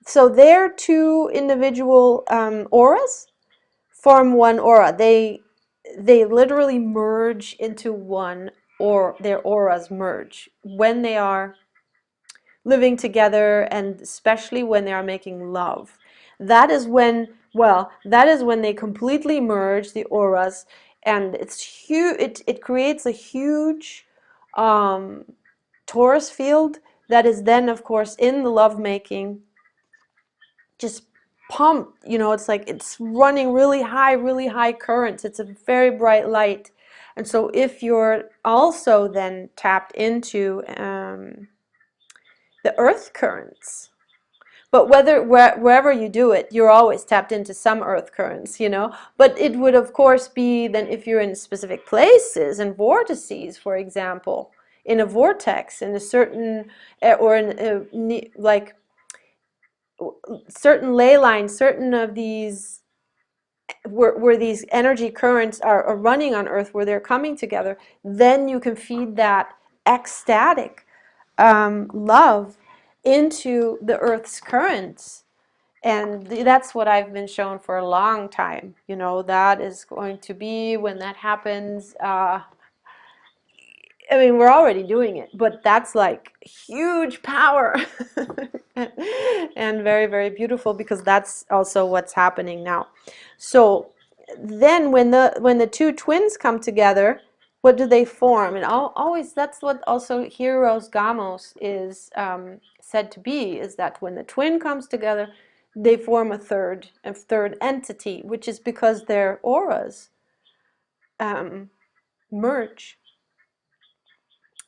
So their two individual auras form one aura. They literally merge into one, or their auras merge when they are living together, and especially when they are making love. That is when, well, that is when they completely merge the auras, and it's huge. It creates a huge torus field that is then, of course, in the lovemaking, just pumped. You know, it's like it's running really high currents. It's a very bright light. And so if you're also then tapped into the earth currents, but wherever you do it, you're always tapped into some earth currents, you know. But it would, of course, be then if you're in specific places and vortices, for example, in a vortex, in a certain, or in like certain ley lines, certain of these, where these energy currents are running on Earth, where they're coming together, then you can feed that ecstatic love into the Earth's currents. And that's what I've been shown for a long time. You know, that is going to be when that happens. I mean, we're already doing it, but that's like huge power and very, very beautiful, because that's also what's happening now. So then when the two twins come together, what do they form? And always, that's what also Heroes Gamos is said to be, is that when the twin comes together, they form a third entity, which is because their auras merge.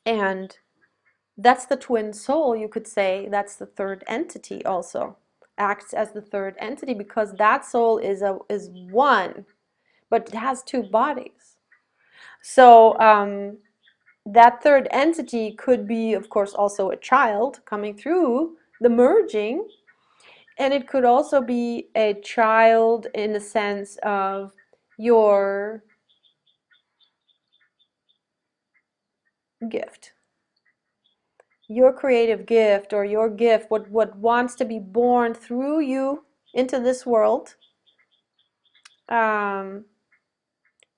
And that's the twin soul, you could say. That's the third entity also. Acts as the third entity, because that soul is one, but it has two bodies. So that third entity could be, of course, also a child coming through the merging. And it could also be a child in the sense of your gift. Your creative gift, or your gift, what wants to be born through you into this world, and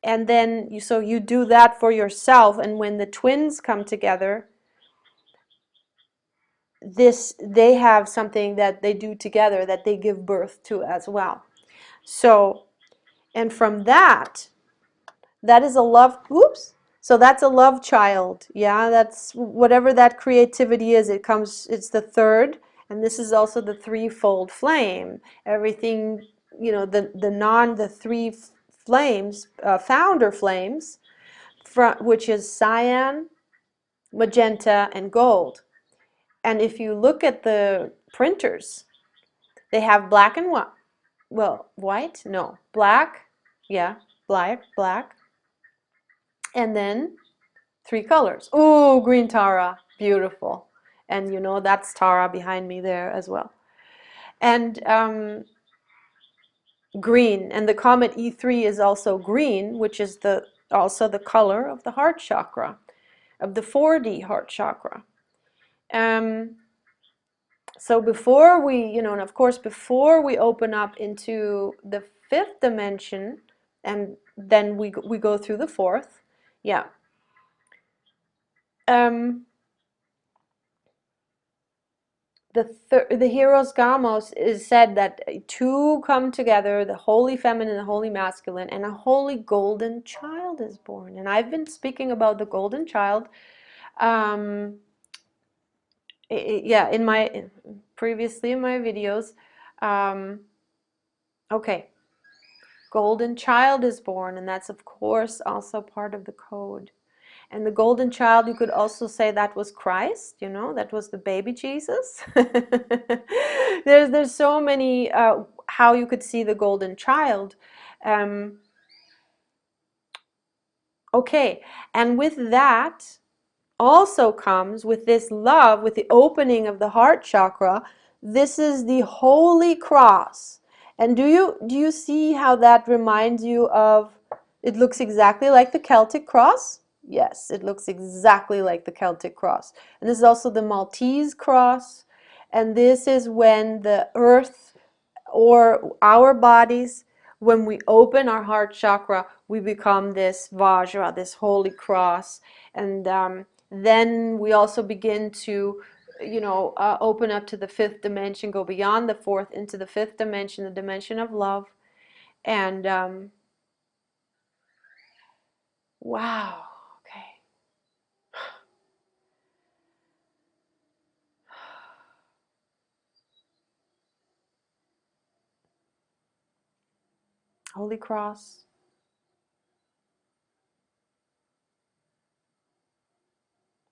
then you do that for yourself. And when the twins come together, they have something that they do together, that they give birth to as well. So, and from that is a love. Oops. So that's a love child. Yeah, that's whatever that creativity is. It's the third, and this is also the threefold flame. Everything, you know, the three flames, founder flames, which is cyan, magenta, and gold. And if you look at the printers, they have black and white. Well, white? No, black. Yeah, black. And then 3 colors. Ooh, green Tara, beautiful. And you know, that's Tara behind me there as well. And green, and the comet E3 is also green, which is also the color of the heart chakra, of the 4D heart chakra. So before we, you know, and of course before we open up into the 5th dimension, and then we go through the 4th, yeah. The Heroes Gamos is said that 2 come together, the holy feminine, the holy masculine, and a holy golden child is born. And I've been speaking about the golden child, yeah, previously in my videos. Okay, golden child is born, and that's of course also part of the code. And the golden child, you could also say that was Christ, you know, that was the baby Jesus. There's so many how you could see the golden child. Okay, and with that also comes, with this love, with the opening of the heart chakra, this is the Holy Cross. And do you see how that reminds you of, it looks exactly like the Celtic cross? Yes, it looks exactly like the Celtic cross. And this is also the Maltese cross. And this is when the earth or our bodies, when we open our heart chakra, we become this Vajra, this holy cross. And then we also begin to, you know, open up to the 5th dimension, go beyond the 4th into the 5th dimension, the dimension of love. And wow, okay. Holy Cross.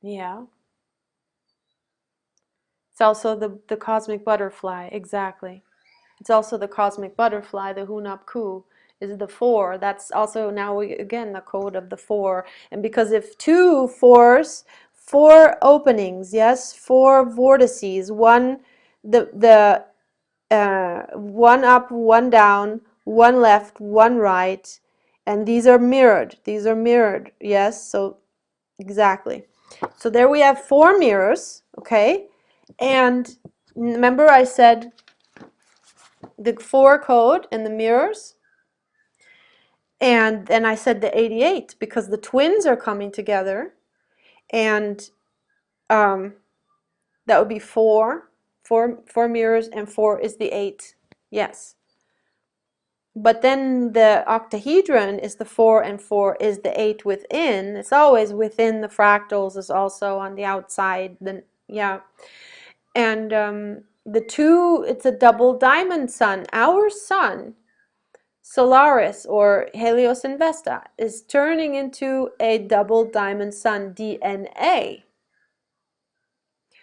Yeah. It's also the cosmic butterfly, exactly. It's also the cosmic butterfly, the Hunapku is the 4. That's also now, again, the code of the 4. And because if 2 4s, 4 openings, yes, 4 vortices, one one up, one down, one left, one right, and these are mirrored. These are mirrored, yes, so exactly. So there we have 4 mirrors, okay? And remember I said the 4 code and the mirrors, and then I said the 88 because the twins are coming together, and that would be 4 mirrors, and 4 is the 8, yes. But then the octahedron is the 4, and 4 is the 8 within. It's always within the fractals, is also on the outside. Then yeah, and the 2, it's a double diamond sun. Our sun, Solaris or Helios Investa, is turning into a double diamond sun, DNA.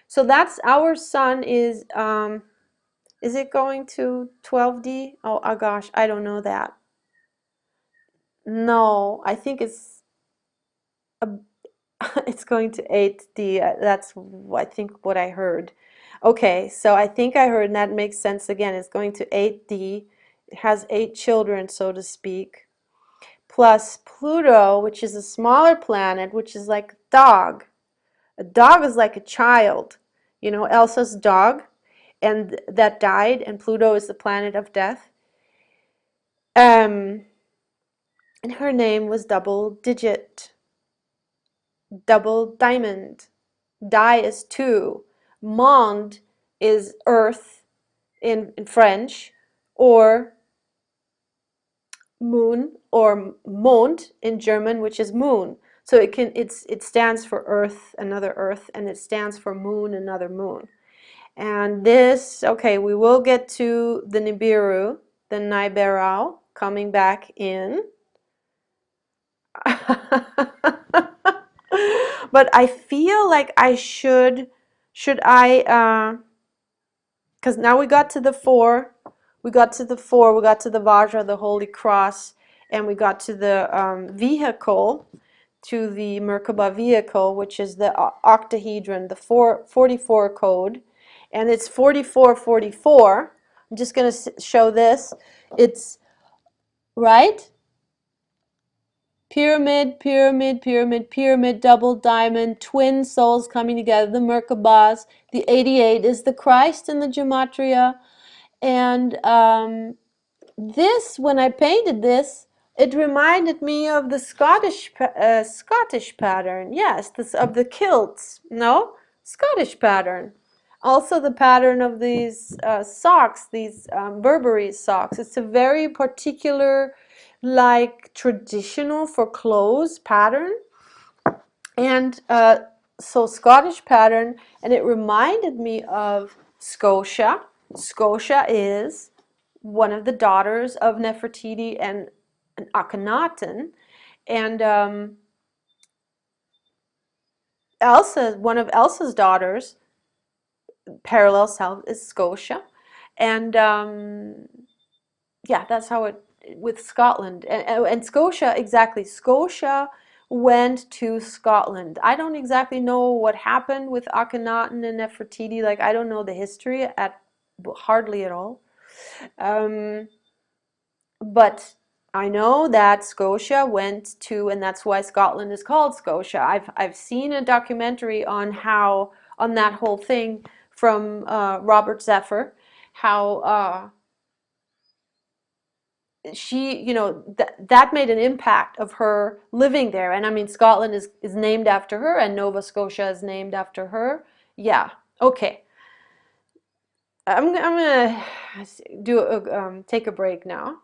So that's our sun is it going to 12D? Oh gosh, I don't know that. No, I think it's a, it's going to 8D. That's I think what I heard. Okay, so I think I heard, and that makes sense again. It's going to 8D. It has 8 children, so to speak. Plus Pluto, which is a smaller planet, which is like a dog. A dog is like a child. You know, Elsa's dog, and that died, and Pluto is the planet of death. And her name was Double Digit. Double Diamond. Di is 2. Monde is earth in French, or moon, or Mond in German, which is moon. So it stands for earth, another earth, and it stands for moon, another moon. And this, okay, we will get to the Nibiru, the Neiberau, coming back in. But I feel like I should I, because now we got to the 4, we got to the Vajra, the Holy Cross, and we got to the vehicle, to the Merkabah vehicle, which is the octahedron, the 44 code, and it's 4444. I'm just going to show this. It's right. Pyramid, pyramid, pyramid, pyramid, double diamond, twin souls coming together, the Merkabahs. The 88 is the Christ in the gematria. And this, when I painted this, it reminded me of the Scottish pattern. Yes, this of the kilts. No, Scottish pattern. Also the pattern of these socks, these Burberry socks. It's a very particular, like traditional for clothes pattern. And so Scottish pattern, and it reminded me of Scotia. Scotia is one of the daughters of Nefertiti and Akhenaten, and Elsa, one of Elsa's daughters, parallel self, is Scotia, and yeah, that's how it with Scotland and Scotia, exactly. Scotia went to Scotland. I don't exactly know what happened with Akhenaten and Nefertiti. Like I don't know the history at hardly at all. But I know that Scotia went to, and that's why Scotland is called Scotia. I've seen a documentary on how, on that whole thing from Robert Zephyr, how she, you know, that made an impact of her living there. And I mean, Scotland is named after her, and Nova Scotia is named after her. Yeah, okay. I'm gonna take a break now.